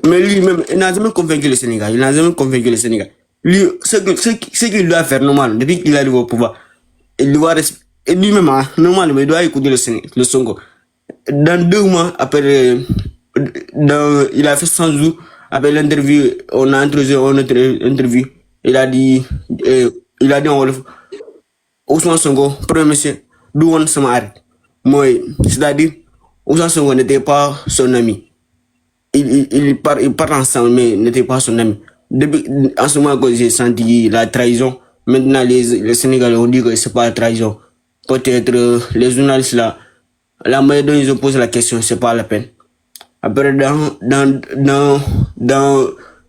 Mais lui-même, il n'a jamais convaincu le Sénégal. Lui, ce qu'il doit faire normalement, depuis qu'il arrive au pouvoir, il doit et lui-même, normalement, il doit écouter le Sonko. Dans 2 mois, après, il a fait 100 jours, après l'interview, on a introduit une interview, il a dit en Wolof, Ousmane Sonko, premier monsieur, d'où on se arrête. Moi, c'est-à-dire, Ousmane Sonko n'était pas son ami. Ils partent ensemble, mais n'était pas son ami. depuis, en ce moment que j'ai senti la trahison, maintenant les Sénégalais ont dit que c'est pas la trahison. Peut-être les journalistes là, la manière dont ils ont posé la question, c'est pas la peine. Après, dans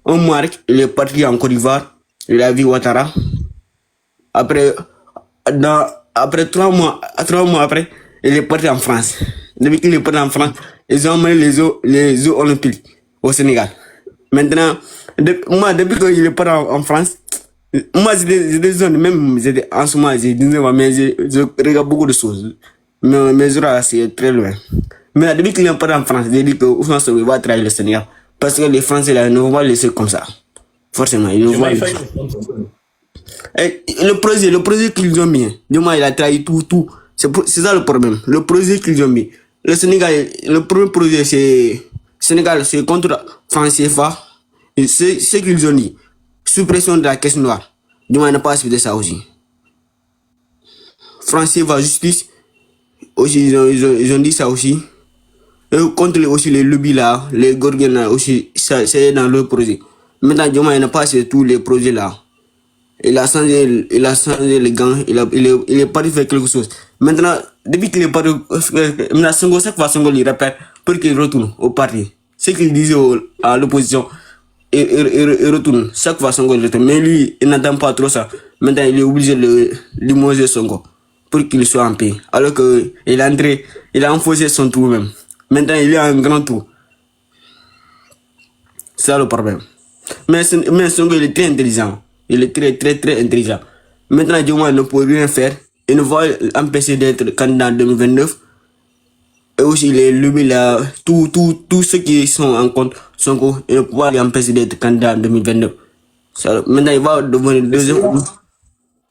un mois, il est parti en Côte d'Ivoire, il a vu Ouattara. Après, après 3 mois après, il est parti en France. Depuis qu'il est parti en France, ils ont amené les Jeux olympiques au Sénégal. Maintenant, moi, depuis qu'il est parti en France, moi, j'ai des zones, même en ce moment, j'ai 19 ans, mais je regarde beaucoup de choses. Mais mes horaires, c'est très loin. Mais depuis qu'il est parti en France, j'ai dit que Ousmane Sonko va trahir le Sénégal. Parce que les Français, là, ne vont pas laisser comme ça. Forcément, ils ne vont pas laisser. Et le projet qu'ils ont mis, du moins, il a trahi tout. C'est ça le problème. Le projet qu'ils ont mis. Le Sénégal, le premier projet, c'est Sénégal, c'est contre France CFA. Et c'est ce qu'ils ont dit. Suppression de la caisse noire. Du moins, il n'a pas accepté ça aussi. France CFA, justice. Aussi, ils ont dit ça aussi. Et contre aussi les lobbies là, les gorgons là aussi, ça, c'est dans le projet. Maintenant, Diomaye n'a pas accepté tous les projets là. Il a changé les gants, il est parti faire quelque chose. Maintenant, depuis qu'il est parti, maintenant, chaque fois, Sonko il répète pour qu'il retourne au parti. Ce qu'il disait à l'opposition, il retourne. Chaque fois, Sonko il retourne. Mais lui, il n'entend pas trop ça. Maintenant, il est obligé de limoger Sonko pour qu'il soit en paix. Alors qu'il est entré, il a enfoncé son trou même. Maintenant, il est un grand trou. C'est ça le problème. Mais Sonko, il est très intelligent. Il est très intelligent. Maintenant, Diomaye ne peut rien faire. Il ne va empêcher d'être candidat en 2029. Et aussi, les lobbies là, tous ceux qui sont en contre Sonko, il ne peut pas l'empêcher d'être candidat en 2029. Maintenant, il va devenir deuxième homme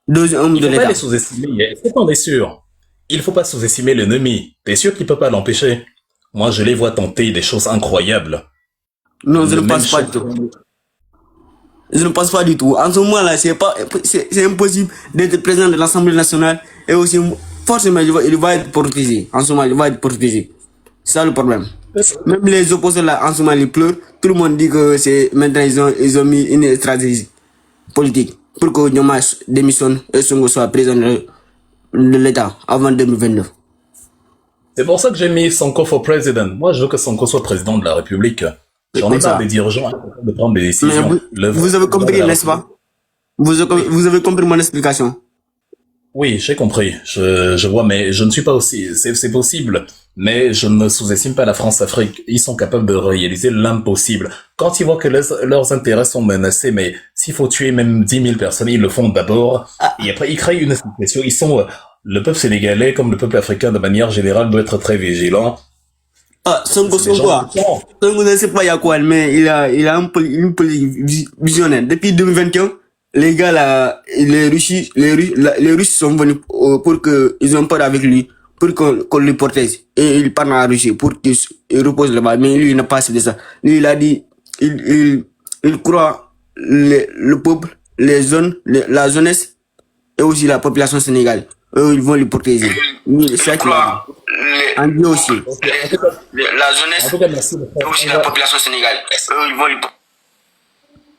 Il
de
ne faut pas
l'État.
les sous-estimer. Est-ce qu'on est sûr? Il ne faut pas sous-estimer l'ennemi. T'es sûr qu'il peut pas l'empêcher? Moi, je les vois tenter des choses incroyables.
Non, je ne
Le même
pense pas
chose.
du tout. Je ne pense pas du tout. En ce moment-là, c'est impossible d'être président de l'Assemblée nationale et aussi, forcément, il va être protégé. En ce moment, il va être protégé. C'est ça le problème. Même les opposants là, en ce moment, ils pleurent. Tout le monde dit que c'est, maintenant, ils ont mis une stratégie politique pour que Diomaye démissionne et Sonko soit président de l'État avant 2029.
C'est pour ça que j'ai mis Sonko for president. Moi, je veux que Sonko soit président de la République. J'en ai
Comme
marre
ça.
des dirigeants incapables de prendre des
Mais
décisions.
vous avez compris, n'est-ce pas? Vous avez compris mon explication.
Oui, j'ai compris. Je vois, mais je ne suis pas aussi. C'est possible, mais je ne sous-estime pas la France-Afrique. Ils sont capables de réaliser l'impossible. Quand ils voient que leurs intérêts sont menacés, mais s'il faut tuer même 10 000 personnes, ils le font d'abord. Et après, ils créent une situation. Ils sont le peuple sénégalais, comme le peuple africain de manière générale, doit être très vigilant.
Ah, Sonko,
C'est des gens
quoi?
qui sont.
Sonko, je ne sais pas il y a quoi, mais il a une politique visionnaire. Depuis 2021, les gars là, les Russes sont venus pour que, ils ont peur avec lui, pour qu'on le protège. Et il part en Russie pour qu'il repose là-bas. Mais lui, il n'a pas assez de ça. Lui, il a dit, il croit le peuple, les zones, la jeunesse et aussi la population sénégalaise. Eux, ils vont le protéger. Lui, c'est ça qu'il a dit. En Dieu aussi.
Ok, en tout cas,
La
en
jeunesse
tout cas, merci.
et aussi la population sénégalaise. Eux, ils vont le protéger.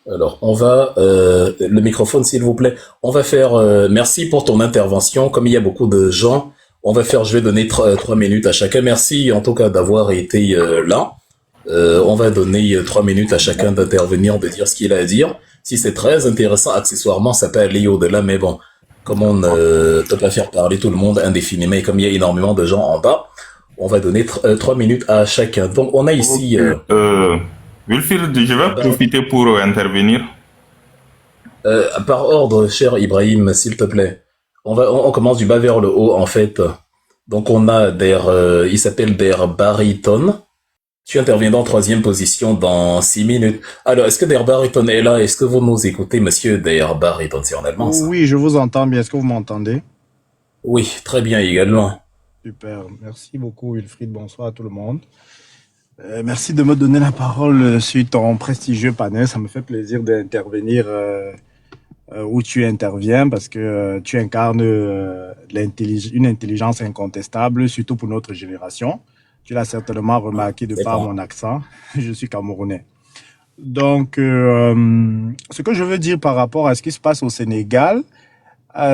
Alors, on va le microphone, s'il vous plaît. On va faire. Merci pour ton intervention. Comme il y a beaucoup de gens, on va faire. Je vais donner 3 minutes à chacun. Merci en tout cas d'avoir été là. On va donner 3 minutes à chacun d'intervenir, de dire ce qu'il a à dire. Si c'est très intéressant, accessoirement, ça peut aller au-delà. Mais bon, comme on ne peut pas faire parler tout le monde indéfiniment, et comme il y a énormément de gens en bas, on va donner 3 minutes à chacun. Donc, on a ici.
Wilfried, je vais profiter pour intervenir.
Par ordre, cher Ibrahim, s'il te plaît. On commence du bas vers le haut, en fait. Donc, on a il s'appelle Der Bariton. Tu interviendras en troisième position dans 6 minutes. Alors, est-ce que Der Bariton est là? Est-ce que vous nous écoutez, monsieur Der Bariton? C'est en allemand, ça?
Oui, je vous entends bien. Est-ce que vous m'entendez?
Oui, très bien également.
Super. Merci beaucoup, Wilfried. Bonsoir à tout le monde. Merci de me donner la parole sur ton prestigieux panel. Ça me fait plaisir d'intervenir où tu interviens parce que tu incarnes une intelligence incontestable, surtout pour notre génération. Tu l'as certainement remarqué de par mon accent. Je suis camerounais. Donc, ce que je veux dire par rapport à ce qui se passe au Sénégal,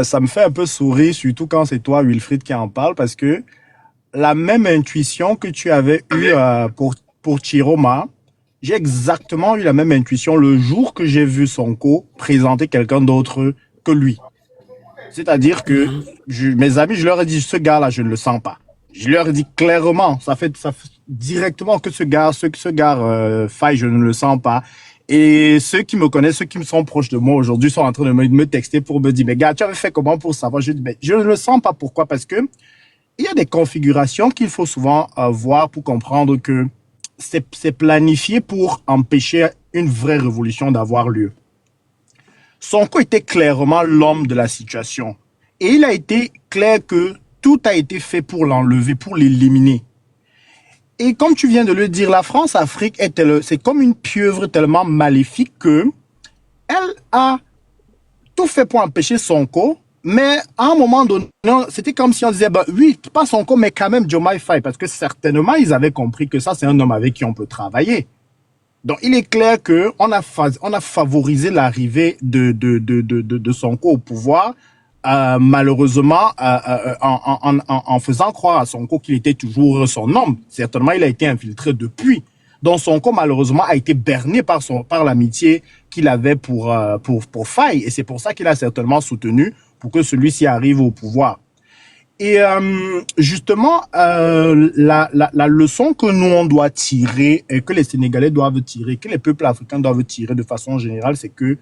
ça me fait un peu sourire, surtout quand c'est toi, Wilfried, qui en parle, parce que la même intuition que tu avais eue pour Chiroma, j'ai exactement eu la même intuition le jour que j'ai vu Sonko présenter quelqu'un d'autre que lui. C'est-à-dire que mes amis, je leur ai dit, ce gars-là, je ne le sens pas. Je leur ai dit clairement, ça fait directement que ce gars, Faye, je ne le sens pas. Et ceux qui me connaissent, ceux qui me sont proches de moi aujourd'hui sont en train de me texter pour me dire, mais gars, tu avais fait comment pour savoir? Je dis, mais je ne le sens pas. Pourquoi? Parce que il y a des configurations qu'il faut souvent voir pour comprendre que c'est planifié pour empêcher une vraie révolution d'avoir lieu. Sonko était clairement l'homme de la situation. Et il a été clair que tout a été fait pour l'enlever, pour l'éliminer. Et comme tu viens de le dire, la France-Afrique c'est comme une pieuvre tellement maléfique que elle a tout fait pour empêcher Sonko. Mais à un moment donné, c'était comme si on disait, bah oui, pas Sonko, mais quand même Diomaye Faye, parce que certainement ils avaient compris que ça c'est un homme avec qui on peut travailler. Donc il est clair que on a favorisé l'arrivée de Sonko au pouvoir, malheureusement en faisant croire à Sonko qu'il était toujours son homme. Certainement il a été infiltré depuis. Donc Sonko malheureusement a été berné par l'amitié qu'il avait pour Faye, et c'est pour ça qu'il a certainement soutenu pour que celui-ci arrive au pouvoir. Et justement, la leçon que nous, on doit tirer, et que les Sénégalais doivent tirer, que les peuples africains doivent tirer de façon générale, c'est que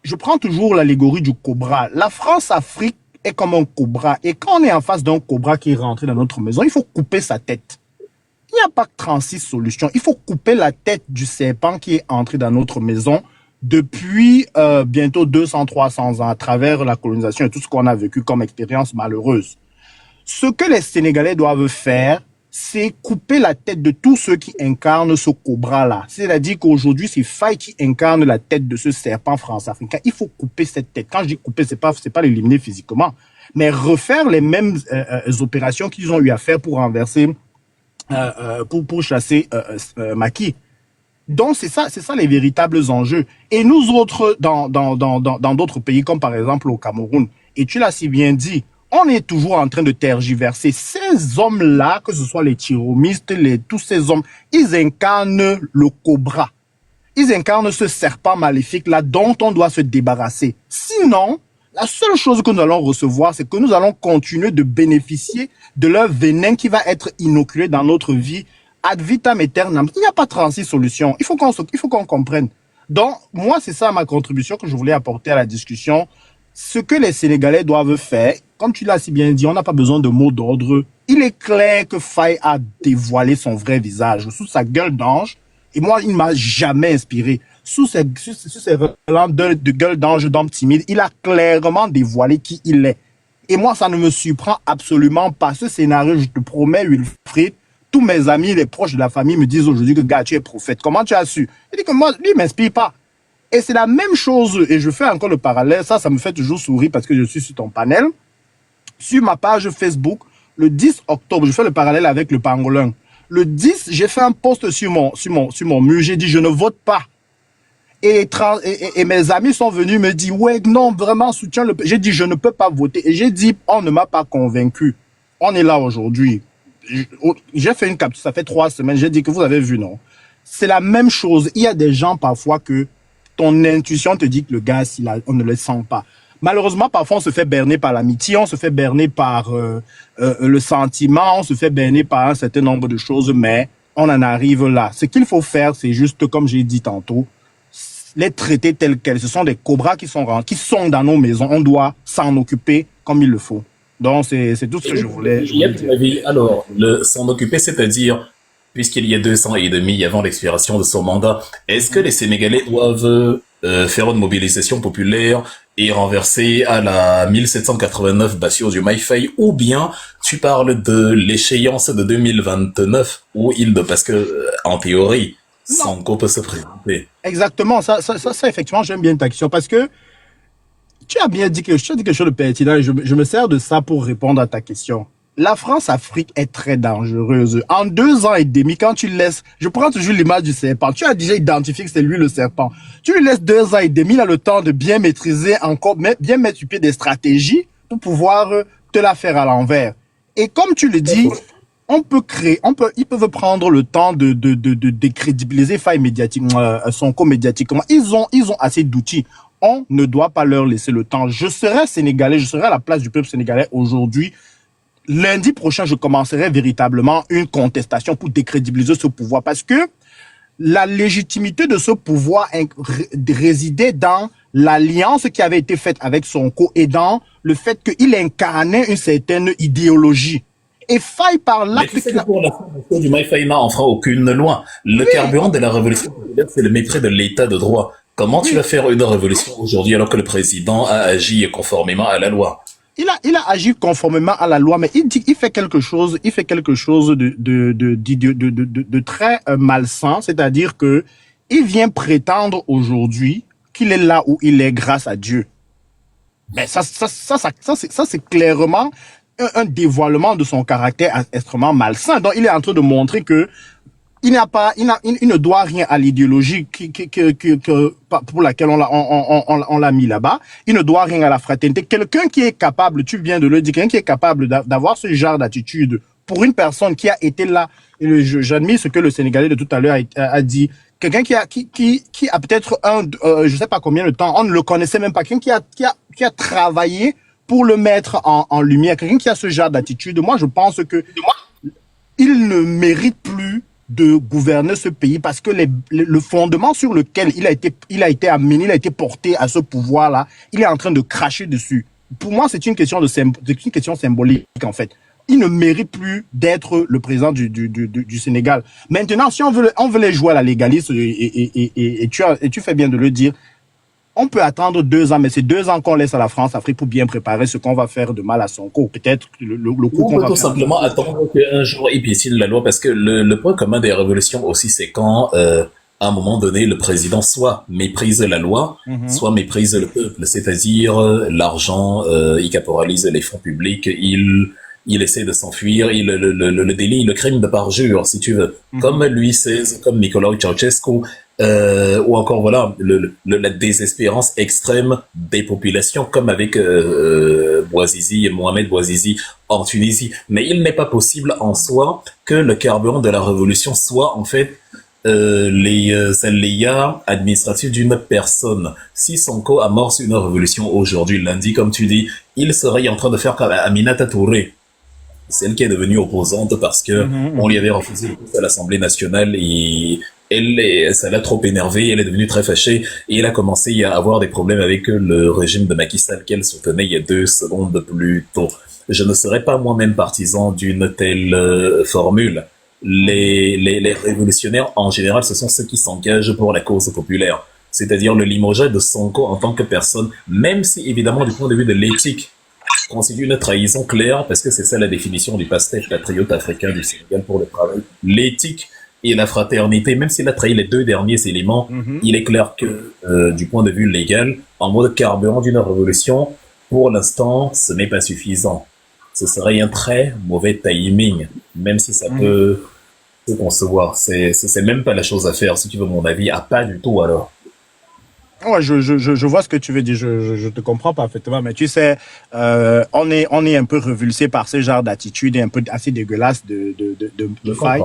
je prends toujours l'allégorie du cobra. La France-Afrique est comme un cobra. Et quand on est en face d'un cobra qui est rentré dans notre maison, il faut couper sa tête. Il n'y a pas que 36 solutions. Il faut couper la tête du serpent qui est entré dans notre maison depuis bientôt 200-300 ans à travers la colonisation et tout ce qu'on a vécu comme expérience malheureuse. Ce que les Sénégalais doivent faire, c'est couper la tête de tous ceux qui incarnent ce cobra-là. C'est-à-dire qu'aujourd'hui, c'est Faye qui incarne la tête de ce serpent france-africain. Il faut couper cette tête. Quand je dis couper, c'est pas l'éliminer physiquement, mais refaire les mêmes opérations qu'ils ont eu à faire pour renverser, pour chasser Macky. Donc, c'est ça les véritables enjeux. Et nous autres, dans d'autres pays, comme par exemple au Cameroun, et tu l'as si bien dit, on est toujours en train de tergiverser. Ces hommes-là, que ce soit les chiromistes, tous ces hommes, ils incarnent le cobra. Ils incarnent ce serpent maléfique-là dont on doit se débarrasser. Sinon, la seule chose que nous allons recevoir, c'est que nous allons continuer de bénéficier de leur venin qui va être inoculé dans notre vie ad vitam aeternam. Il n'y a pas 36 solutions. Il faut qu'on comprenne. Donc, moi, c'est ça ma contribution que je voulais apporter à la discussion. Ce que les Sénégalais doivent faire, comme tu l'as si bien dit, on n'a pas besoin de mots d'ordre. Il est clair que Faye a dévoilé son vrai visage sous sa gueule d'ange. Et moi, il ne m'a jamais inspiré. Sous ses relents de gueule d'ange, d'homme timide, il a clairement dévoilé qui il est. Et moi, ça ne me surprend absolument pas. Ce scénario, je te promets, Wilfried, tous mes amis, les proches de la famille me disent aujourd'hui que, gars, tu es prophète. Comment tu as su? Il dit que moi, lui, il m'inspire pas. Et c'est la même chose, et je fais encore le parallèle, ça me fait toujours sourire parce que je suis sur ton panel. Sur ma page Facebook, le 10 octobre, je fais le parallèle avec le pangolin. Le 10, j'ai fait un post sur mon mur, j'ai dit, je ne vote pas. Et mes amis sont venus me dire, ouais, non, vraiment, soutiens le... J'ai dit, je ne peux pas voter. Et j'ai dit, on ne m'a pas convaincu. On est là aujourd'hui. J'ai fait une capture, ça fait 3 semaines, j'ai dit que vous avez vu, non? C'est la même chose. Il y a des gens parfois que ton intuition te dit que le gars, on ne le sent pas. Malheureusement, parfois, on se fait berner par l'amitié, on se fait berner par le sentiment, on se fait berner par un certain nombre de choses, mais on en arrive là. Ce qu'il faut faire, c'est juste, comme j'ai dit tantôt, les traiter tels quels. Ce sont des cobras qui sont dans nos maisons. On doit s'en occuper comme il le faut. Donc, c'est tout ce que je voulais dire.
Alors, s'en occuper, c'est-à-dire, puisqu'il y a 2 ans et demi avant l'expiration de son mandat, est-ce que les Sénégalais doivent faire une mobilisation populaire et renverser à la 1789 Bassirou Diomaye Faye, ou bien tu parles de l'échéance de 2029 où parce que en théorie, Sonko peut se présenter.
Exactement, ça effectivement, j'aime bien ta question parce que tu as bien dit quelque chose de pertinent et je me sers de ça pour répondre à ta question. la France-Afrique est très dangereuse. En 2 ans et demi, quand tu laisses, je prends toujours l'image du serpent, tu as déjà identifié que c'est lui le serpent. Tu lui laisses 2 ans et demi, il a le temps de bien maîtriser encore, bien mettre sur pied des stratégies pour pouvoir te la faire à l'envers. Et comme tu le dis, ils peuvent prendre le temps de décrédibiliser Faye médiatiquement, Sonko médiatiquement. Ils ont assez d'outils. On ne doit pas leur laisser le temps. Je serais sénégalais, je serais à la place du peuple sénégalais aujourd'hui. Lundi prochain, je commencerai véritablement une contestation pour décrédibiliser ce pouvoir parce que la légitimité de ce pouvoir résidait dans l'alliance qui avait été faite avec Sonko et dans le fait qu'il incarnait une certaine idéologie. Et Faye par là...
Mais tu sais que pour la fin du Maïfaïna, on fera aucune loi. Le carburant de la révolution populaire, c'est le mépris de l'état de droit. Comment tu vas faire une révolution aujourd'hui alors que le président a agi conformément à la loi?
Il a agi conformément à la loi, mais il fait quelque chose de très malsain, c'est-à-dire que il vient prétendre aujourd'hui qu'il est là où il est grâce à Dieu. Mais ça c'est clairement un dévoilement de son caractère extrêmement malsain. Donc, il est en train de montrer que il ne doit rien à l'idéologie pour laquelle on l'a mis là-bas. Il ne doit rien à la fraternité. Quelqu'un qui est capable, tu viens de le dire, quelqu'un qui est capable d'avoir ce genre d'attitude pour une personne qui a été là. J'admire ce que le Sénégalais de tout à l'heure a dit. Quelqu'un qui a peut-être je sais pas combien de temps, on ne le connaissait même pas. Quelqu'un qui a travaillé pour le mettre en lumière. Quelqu'un qui a ce genre d'attitude. Moi, je pense que il ne mérite plus de gouverner ce pays parce que le fondement sur lequel il a été amené, il a été porté à ce pouvoir-là, il est en train de cracher dessus. Pour moi, c'est une question symbolique, en fait. Il ne mérite plus d'être le président du Sénégal. Maintenant, si on veut les jouer à la légaliste, et tu fais bien de le dire, on peut attendre 2 ans, mais c'est 2 ans qu'on laisse à la France-Afrique pour bien préparer ce qu'on va faire de mal à Sonko. Peut-être le coup qu'on va faire.
On peut tout simplement attendre qu'un jour il piétine la loi parce que le point commun des révolutions aussi, c'est quand, à un moment donné, le président soit méprise la loi, soit méprise le peuple. C'est-à-dire, l'argent, il caporalise les fonds publics, il essaie de s'enfuir, le délit, le crime de parjure, si tu veux. Comme Louis XVI, comme Nicolae Ceausescu, ou encore voilà la désespérance extrême des populations comme avec Bouazizi et Mohamed Bouazizi en Tunisie. Mais il n'est pas possible en soi que le carburant de la révolution soit en fait les aléas administratifs d'une personne. Si Sonko amorce une révolution aujourd'hui, lundi, comme tu dis, il serait en train de faire comme Aminata Touré, celle qui est devenue opposante parce que on lui avait refusé le poste à l'Assemblée nationale et ça l'a trop énervée, elle est devenue très fâchée et elle a commencé à avoir des problèmes avec le régime de Macky Sall qu'elle soutenait il y a 2 secondes plus tôt. Je ne serais pas moi-même partisan d'une telle formule. Les révolutionnaires, en général, ce sont ceux qui s'engagent pour la cause populaire. C'est-à-dire le limogeage de Sonko en tant que personne, même si, évidemment, du point de vue de l'éthique, constitue une trahison claire, parce que c'est ça la définition du pasteur patriote africain du Sénégal pour le travail. L'éthique et la fraternité, même s'il a trahi les 2 derniers éléments, il est clair que, du point de vue légal, en mode carburant d'une révolution, pour l'instant, ce n'est pas suffisant. Ce serait un très mauvais timing, même si ça peut se concevoir. C'est même pas la chose à faire, si tu veux mon avis. Ah, pas du tout, alors.
Ouais, je vois ce que tu veux dire, je te comprends parfaitement, mais tu sais, on est un peu revulsé par ce genre d'attitude un peu assez dégueulasse de Faye.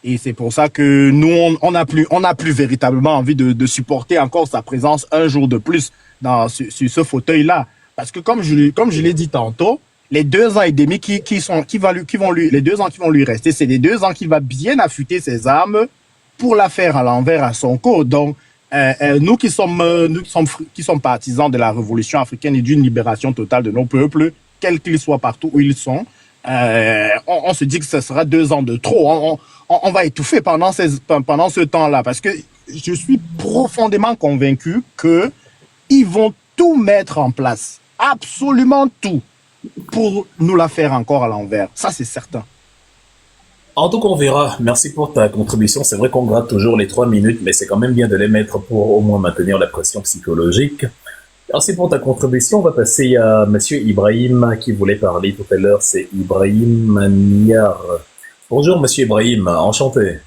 Et c'est pour ça que nous, on n'a plus véritablement envie de supporter encore sa présence un jour de plus sur ce fauteuil-là. Parce que comme je l'ai dit tantôt, les 2 ans et demi les 2 ans qui vont lui rester, c'est les 2 ans qu'il va bien affûter ses armes pour la faire à l'envers à Sonko. Donc, nous qui sommes partisans de la révolution africaine et d'une libération totale de nos peuples, quels qu'ils soient partout où ils sont, on se dit que ce sera 2 ans de trop. On va étouffer pendant ce temps-là parce que je suis profondément convaincu que ils vont tout mettre en place, absolument tout, pour nous la faire encore à l'envers. Ça, c'est certain.
En tout cas, on verra. Merci pour ta contribution. C'est vrai qu'on gratte toujours les 3 minutes, mais c'est quand même bien de les mettre pour au moins maintenir la pression psychologique. Merci pour ta contribution. On va passer à Monsieur Ibrahim qui voulait parler tout à l'heure. C'est Ibrahim Maniar. Bonjour Monsieur Ibrahim, enchanté.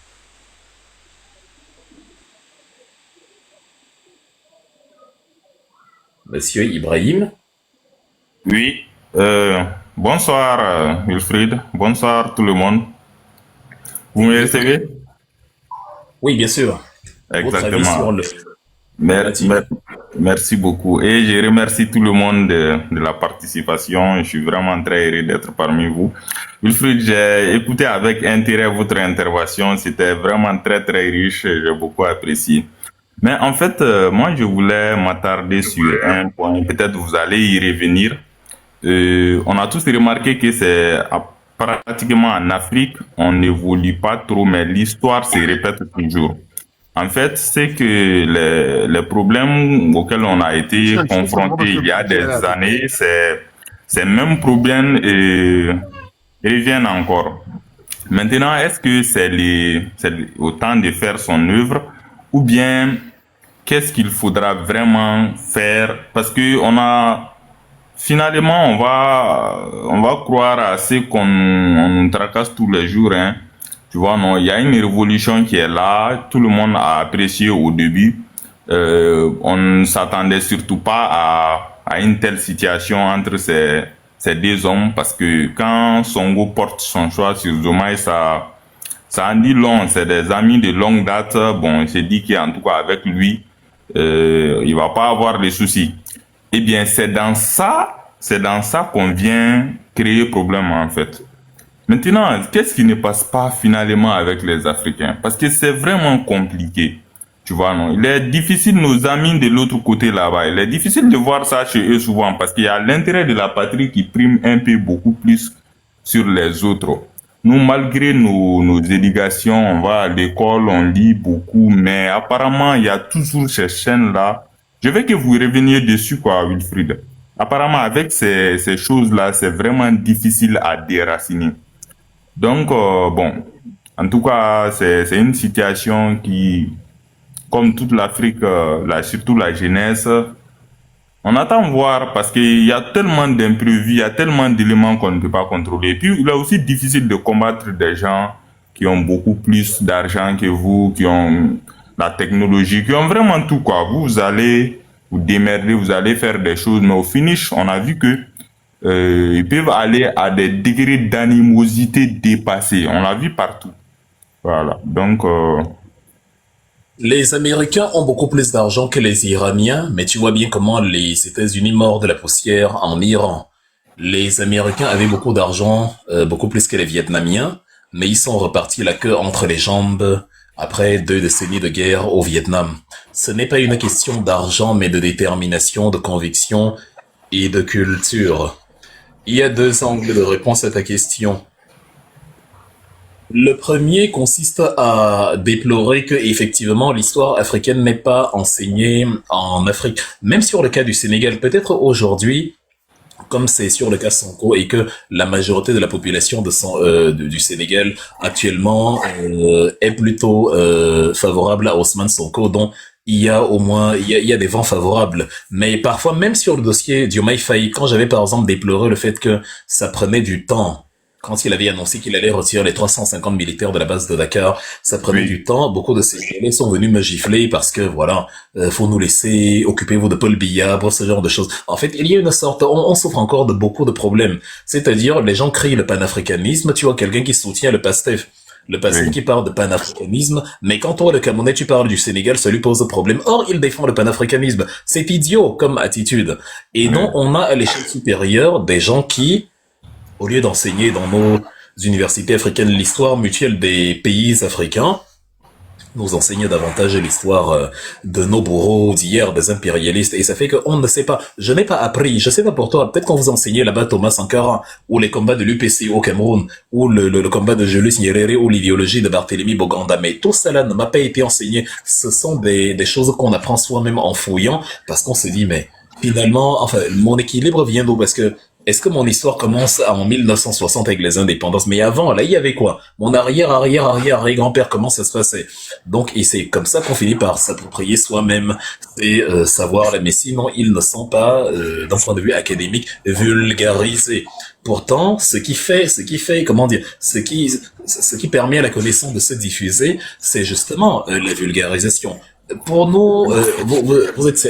Monsieur Ibrahim.
Oui. Bonsoir, Wilfried. Bonsoir, tout le monde. Vous me recevez?
Oui, bien sûr. Votre avis
Exactement.
sur le
Mer-
thématique.
mer- Merci beaucoup. Et je remercie tout le monde de la participation. Je suis vraiment très heureux d'être parmi vous. Wilfried, j'ai écouté avec intérêt votre intervention. C'était vraiment très, très riche. J'ai beaucoup apprécié. Mais en fait, moi, je voulais m'attarder sur un point. Peut-être vous allez y revenir. On a tous remarqué que pratiquement en Afrique, on n'évolue pas trop, mais l'histoire se répète toujours. En fait, c'est que les problèmes auxquels on a été confrontés il y a des années, ces mêmes problèmes reviennent encore. Maintenant, est-ce que c'est au temps de faire son œuvre ou bien qu'est-ce qu'il faudra vraiment faire? Parce que finalement, on va croire à ce on nous tracasse tous les jours, hein. Tu vois, non, il y a une révolution qui est là. Tout le monde a apprécié au début. On ne s'attendait surtout pas à une telle situation entre ces deux hommes parce que quand Sonko porte son choix sur Diomaye, ça en dit long. C'est des amis de longue date. Bon, il s'est dit qu'en tout cas avec lui, il va pas avoir de soucis. Eh bien, c'est dans ça qu'on vient créer problème en fait. Maintenant, qu'est-ce qui ne passe pas finalement avec les Africains? Parce que c'est vraiment compliqué. Tu vois, non? Il est difficile, nos amis de l'autre côté là-bas, il est difficile de voir ça chez eux souvent parce qu'il y a l'intérêt de la patrie qui prime un peu beaucoup plus sur les autres. Nous, malgré nos éducations, on va à l'école, on lit beaucoup, mais apparemment, il y a toujours ces chaînes-là. Je veux que vous reveniez dessus, quoi, Wilfried. Apparemment, avec ces choses-là, c'est vraiment difficile à déraciner. Donc, bon, en tout cas, c'est une situation qui, comme toute l'Afrique, surtout la jeunesse, on attend voir parce qu'il y a tellement d'imprévus, il y a tellement d'éléments qu'on ne peut pas contrôler. Et puis, il est aussi difficile de combattre des gens qui ont beaucoup plus d'argent que vous, qui ont la technologie, qui ont vraiment tout, quoi. Vous allez vous démerder, vous allez faire des choses, mais au finish, on a vu que ils peuvent aller à des degrés d'animosité dépassés. On l'a vu partout. Voilà. Donc,
Les Américains ont beaucoup plus d'argent que les Iraniens, mais tu vois bien comment les États-Unis mordent la poussière en Iran. Les Américains avaient beaucoup d'argent, beaucoup plus que les Vietnamiens, mais ils sont repartis la queue entre les jambes après 2 décennies de guerre au Vietnam. Ce n'est pas une question d'argent, mais de détermination, de conviction et de culture. Il y a 2 angles de réponse à ta question. Le premier consiste à déplorer que effectivement l'histoire africaine n'est pas enseignée en Afrique. Même sur le cas du Sénégal, peut-être aujourd'hui, comme c'est sur le cas Sonko et que la majorité de la population du Sénégal actuellement est plutôt favorable à Ousmane Sonko, dont il y a au moins il y a des vents favorables. Mais parfois même sur le dossier Diomaye Faye, quand j'avais par exemple déploré le fait que ça prenait du temps. Quand il avait annoncé qu'il allait retirer les 350 militaires de la base de Dakar, ça prenait
oui.
du temps. Beaucoup de Sénégalais sont venus me gifler parce que voilà, faut nous laisser, occupez-vous de Paul Biya, bref, ce genre de choses. En fait, il y a une sorte, on souffre encore de beaucoup de problèmes. C'est-à-dire, les gens crient le panafricanisme, tu vois, quelqu'un qui soutient le PASTEF. Le PASTEF
Oui.
qui parle de panafricanisme, mais quand toi, le Camerounais, tu parles du Sénégal, ça lui pose problème. Or, il défend le panafricanisme. C'est idiot comme attitude. Et
Oui.
donc, on a à l'échelle supérieure des gens qui, au lieu d'enseigner dans nos universités africaines l'histoire mutuelle des pays africains, nous enseignent davantage l'histoire de nos bourreaux d'hier, des impérialistes, et ça fait qu'on ne sait pas. Je n'ai pas appris, je sais pas pour toi, peut-être qu'on vous enseignait là-bas Thomas Sankara, ou les combats de l'UPC au Cameroun, ou le combat de Julius Nyerere, ou l'idéologie de Barthélemy Boganda, mais tout cela ne m'a pas été enseigné. Ce sont des choses qu'on apprend soi-même en fouillant, parce qu'on se dit, mais finalement, enfin, mon équilibre vient d'où? Parce que Est-ce que mon histoire commence en 1960 avec les indépendances? Mais avant, là, il y avait quoi? Mon arrière-grand-père, comment ça se passait? Donc, et c'est comme ça qu'on finit par s'approprier soi-même, et savoir, mais sinon, ils ne sont pas, d'un point de vue académique, vulgarisés. Pourtant, comment dire, ce qui permet à la connaissance de se diffuser, c'est justement la vulgarisation. Pour nous, vous êtes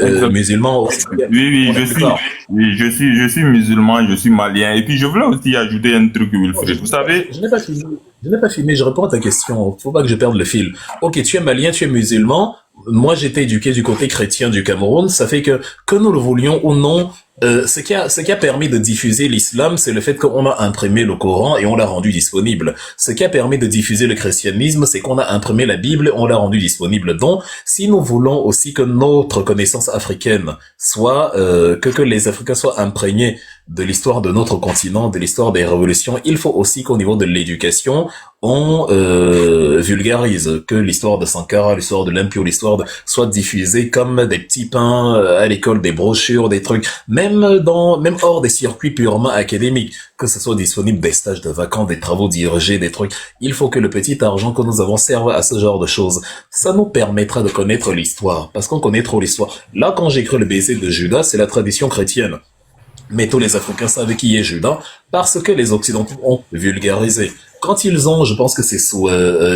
Exact.
musulmans aussi,
Oui, oui,
pour la plupart.
je suis musulman, je suis malien. Et puis, je voulais aussi ajouter un truc,
Non,
Wilfried. Vous savez,
je n'ai pas fini. Je n'ai pas fini. Je réponds à ta question. Faut pas que je perde le fil. Ok, tu es malien, tu es musulman. Moi, j'étais éduqué du côté chrétien du Cameroun. Ça fait que nous le voulions ou non, ce qui a permis de diffuser l'islam, c'est le fait qu'on a imprimé le Coran et on l'a rendu disponible. Ce qui a permis de diffuser le christianisme, c'est qu'on a imprimé la Bible et on l'a rendu disponible. Donc, si nous voulons aussi que notre connaissance africaine soit, que les Africains soient imprégnés de l'histoire de notre continent, de l'histoire des révolutions, il faut aussi qu'au niveau de l'éducation, on vulgarise, que l'histoire de Sankara, l'histoire de l'Empire, soit diffusée comme des petits pains à l'école, des brochures, des trucs, même hors des circuits purement académiques, que ce soit disponible des stages de vacances, des travaux dirigés, des trucs. Il faut que le petit argent que nous avons serve à ce genre de choses. Ça nous permettra de connaître l'histoire, parce qu'on connaît trop l'histoire. Là, quand j'écris le baiser de Judas, c'est la tradition chrétienne. Mais tous les Africains savent qui est Judas parce que les Occidentaux ont vulgarisé. Quand ils ont, je pense que c'est sous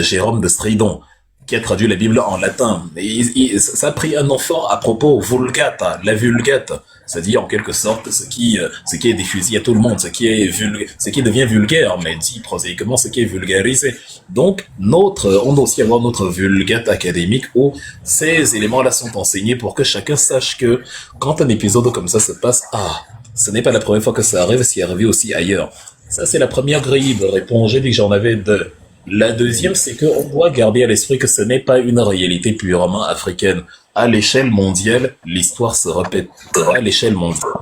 Jérôme de Stridon, qui a traduit la Bible en latin. Et ça a pris un nom fort à propos vulgata, la vulgate, c'est-à-dire en quelque sorte ce qui est diffusé à tout le monde, ce qui devient vulgaire, mais dit prosaïquement ce qui est vulgarisé. Donc on doit aussi avoir notre vulgate académique où ces éléments-là sont enseignés pour que chacun sache que quand un épisode comme ça se passe, ce n'est pas la première fois que ça arrive, c'est arrivé aussi ailleurs. Ça, c'est la première grille de réponse. J'ai dit que j'en avais deux. La deuxième, c'est qu'on doit garder à l'esprit que ce n'est pas une réalité purement africaine. À l'échelle mondiale, l'histoire se répète. À l'échelle mondiale.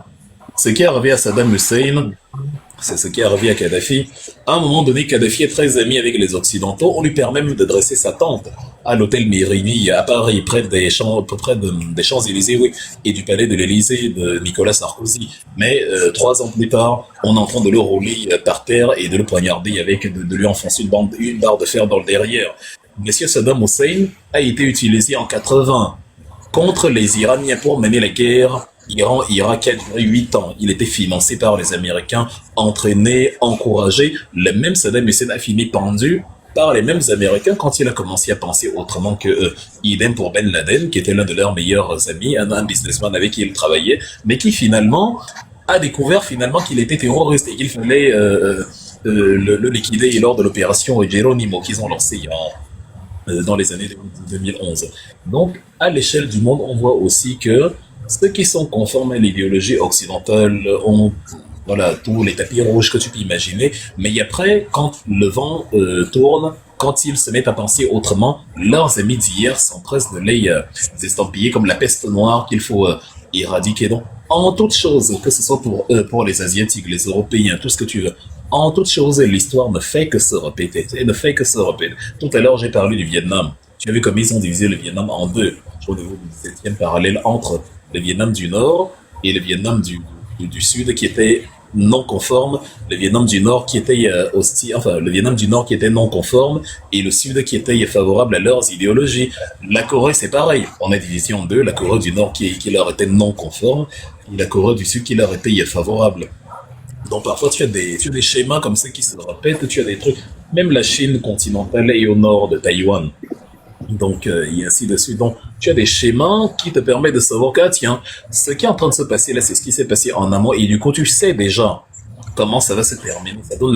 Ce qui est arrivé à Saddam Hussein, c'est ce qui est arrivé à Kadhafi. À un moment donné, Kadhafi est très ami avec les Occidentaux. On lui permet même de dresser sa tente à l'hôtel Mérini à Paris, des Champs-Élysées, oui, et du palais de l'Élysée de Nicolas Sarkozy. Mais 3 ans plus tard, on est en train de le rouler par terre et de le poignarder de lui enfoncer une barre de fer dans le derrière. Monsieur Saddam Hussein a été utilisé en 80 contre les Iraniens pour mener la guerre Iran-Irak a duré 8 ans. Il était financé par les Américains, entraîné, encouragé. Le même Saddam Hussein a fini pendu par les mêmes Américains quand il a commencé à penser autrement que eux. Idem pour Ben Laden, qui était l'un de leurs meilleurs amis, un businessman avec qui il travaillait, mais qui finalement a découvert qu'il était terroriste et qu'il fallait le liquider lors de l'opération Geronimo qu'ils ont lancée dans les années 2011. Donc, à l'échelle du monde, on voit aussi que ceux qui sont conformes à l'idéologie occidentale ont voilà tous les tapis rouges que tu peux imaginer, mais après, quand le vent tourne, quand ils se mettent à penser autrement, leurs amis d'hier s'empressent de les estampiller comme la peste noire qu'il faut éradiquer. Donc, en toute chose, que ce soit pour eux, pour les Asiatiques, les Européens, tout ce que tu veux, en toute chose, l'histoire ne fait que se répéter. Elle ne fait que se répéter. Tout à l'heure, j'ai parlé du Vietnam. Tu as vu comme ils ont divisé le Vietnam en deux. Je trouve le 17e parallèle entre le Vietnam du Nord et le Vietnam du Sud qui était non conforme, le Vietnam du Nord qui était le Vietnam du Nord qui était non conforme et le Sud qui était favorable à leurs idéologies. La Corée, c'est pareil. On a divisé en deux, la Corée du Nord qui leur était non conforme et la Corée du Sud qui leur était favorable. Donc parfois tu as des schémas comme ça qui se répètent, tu as des trucs, même la Chine continentale est au nord de Taïwan. Donc, et ainsi de suite. Donc, tu as des schémas qui te permettent de savoir que, tiens, ce qui est en train de se passer là, c'est ce qui s'est passé en amont. Et du coup, tu sais déjà comment ça va se terminer. Ça donne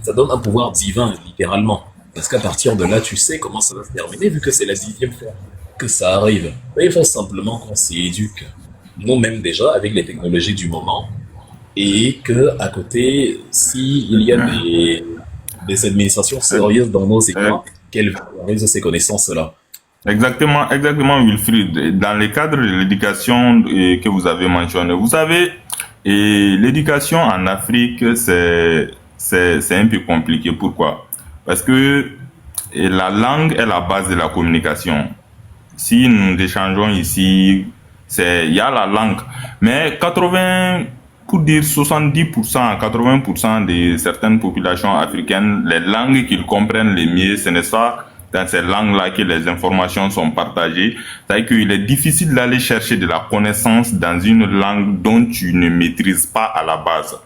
ça donne un pouvoir divin, littéralement. Parce qu'à partir de là, tu sais comment ça va se terminer, vu que c'est la 10e fois que ça arrive. Et il faut simplement qu'on s'éduque. Nous-mêmes déjà, avec les technologies du moment. Et que, à côté, s'il y a des administrations sérieuses dans nos États, qu'elles valorisent ces connaissances-là.
exactement, exactement, Wilfried. Dans le cadre de l'éducation que vous avez mentionné, vous savez, l'éducation en Afrique, c'est un peu compliqué. Pourquoi? Parce que la langue est la base de la communication. Si nous échangeons ici, il y a la langue. Mais pour dire 70% à 80% de certaines populations africaines, les langues qu'ils comprennent les mieux, ce n'est pas dans ces langues-là que les informations sont partagées. C'est-à-dire qu'il est difficile d'aller chercher de la connaissance dans une langue dont tu ne maîtrises pas à la base.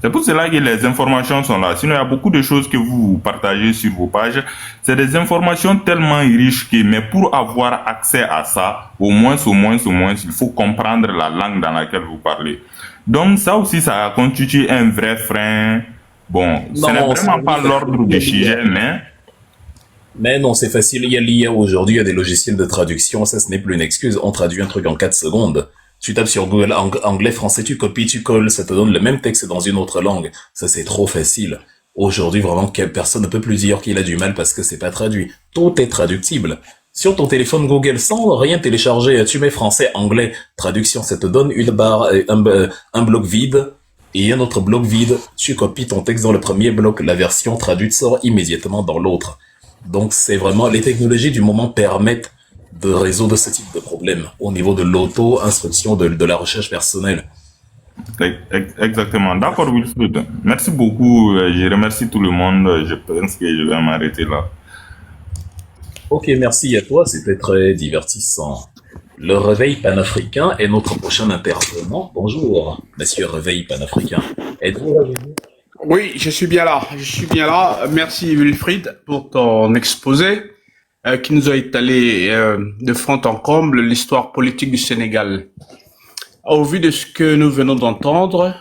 C'est pour cela que les informations sont là. Sinon, il y a beaucoup de choses que vous partagez sur vos pages. C'est des informations tellement riches que, mais pour avoir accès à ça, au moins, il faut comprendre la langue dans laquelle vous parlez. Donc, ça aussi, ça constitue un vrai frein. Bon, ce n'est vraiment pas l'ordre du sujet,
Mais non, c'est facile. Il y a l'IA aujourd'hui, il y a des logiciels de traduction. Ça, ce n'est plus une excuse. On traduit un truc en 4 secondes. Tu tapes sur Google anglais, français, tu copies, tu colles, ça te donne le même texte dans une autre langue. Ça, c'est trop facile. Aujourd'hui, vraiment, personne ne peut plus dire qu'il a du mal parce que c'est pas traduit. Tout est traductible. Sur ton téléphone Google, sans rien télécharger, tu mets français, anglais, traduction, ça te donne une barre, un bloc vide et un autre bloc vide. Tu copies ton texte dans le premier bloc, la version traduite sort immédiatement dans l'autre. Donc, c'est vraiment, les technologies du moment permettent de résoudre ce type de problème au niveau de l'auto-instruction de la recherche personnelle.
Exactement. D'accord, Wilfried. Merci beaucoup. Je remercie tout le monde. Je pense que je vais m'arrêter là.
Ok, merci à toi. C'était très divertissant. Le réveil panafricain est notre prochain intervenant. Bonjour, monsieur Réveil panafricain. Êtes-vous là,
Oui, je suis bien là. Je suis bien là. Merci Wilfried pour ton exposé qui nous a étalé de fond en comble l'histoire politique du Sénégal. Au vu de ce que nous venons d'entendre,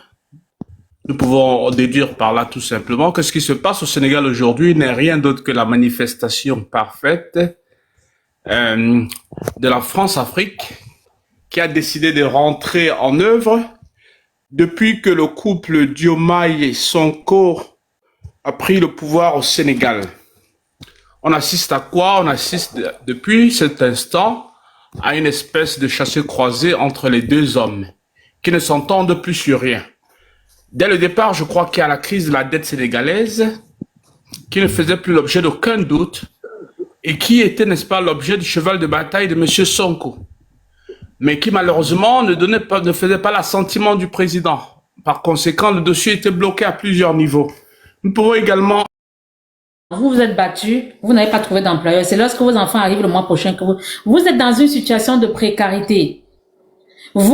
nous pouvons déduire par là tout simplement que ce qui se passe au Sénégal aujourd'hui n'est rien d'autre que la manifestation parfaite de la France-Afrique qui a décidé de rentrer en œuvre depuis que le couple Diomaye et Sonko a pris le pouvoir au Sénégal. On assiste à quoi? On assiste depuis cet instant à une espèce de chassé-croisé entre les deux hommes qui ne s'entendent plus sur rien. Dès le départ, je crois qu'il y a la crise de la dette sénégalaise qui ne faisait plus l'objet d'aucun doute et qui était, n'est-ce pas, l'objet du cheval de bataille de M. Sonko, mais qui malheureusement ne faisait pas l'assentiment du président. Par conséquent, le dossier était bloqué à plusieurs niveaux. Nous pouvons également...
Vous vous êtes battu, vous n'avez pas trouvé d'employeur. C'est lorsque vos enfants arrivent le mois prochain que vous êtes dans une situation de précarité. Vous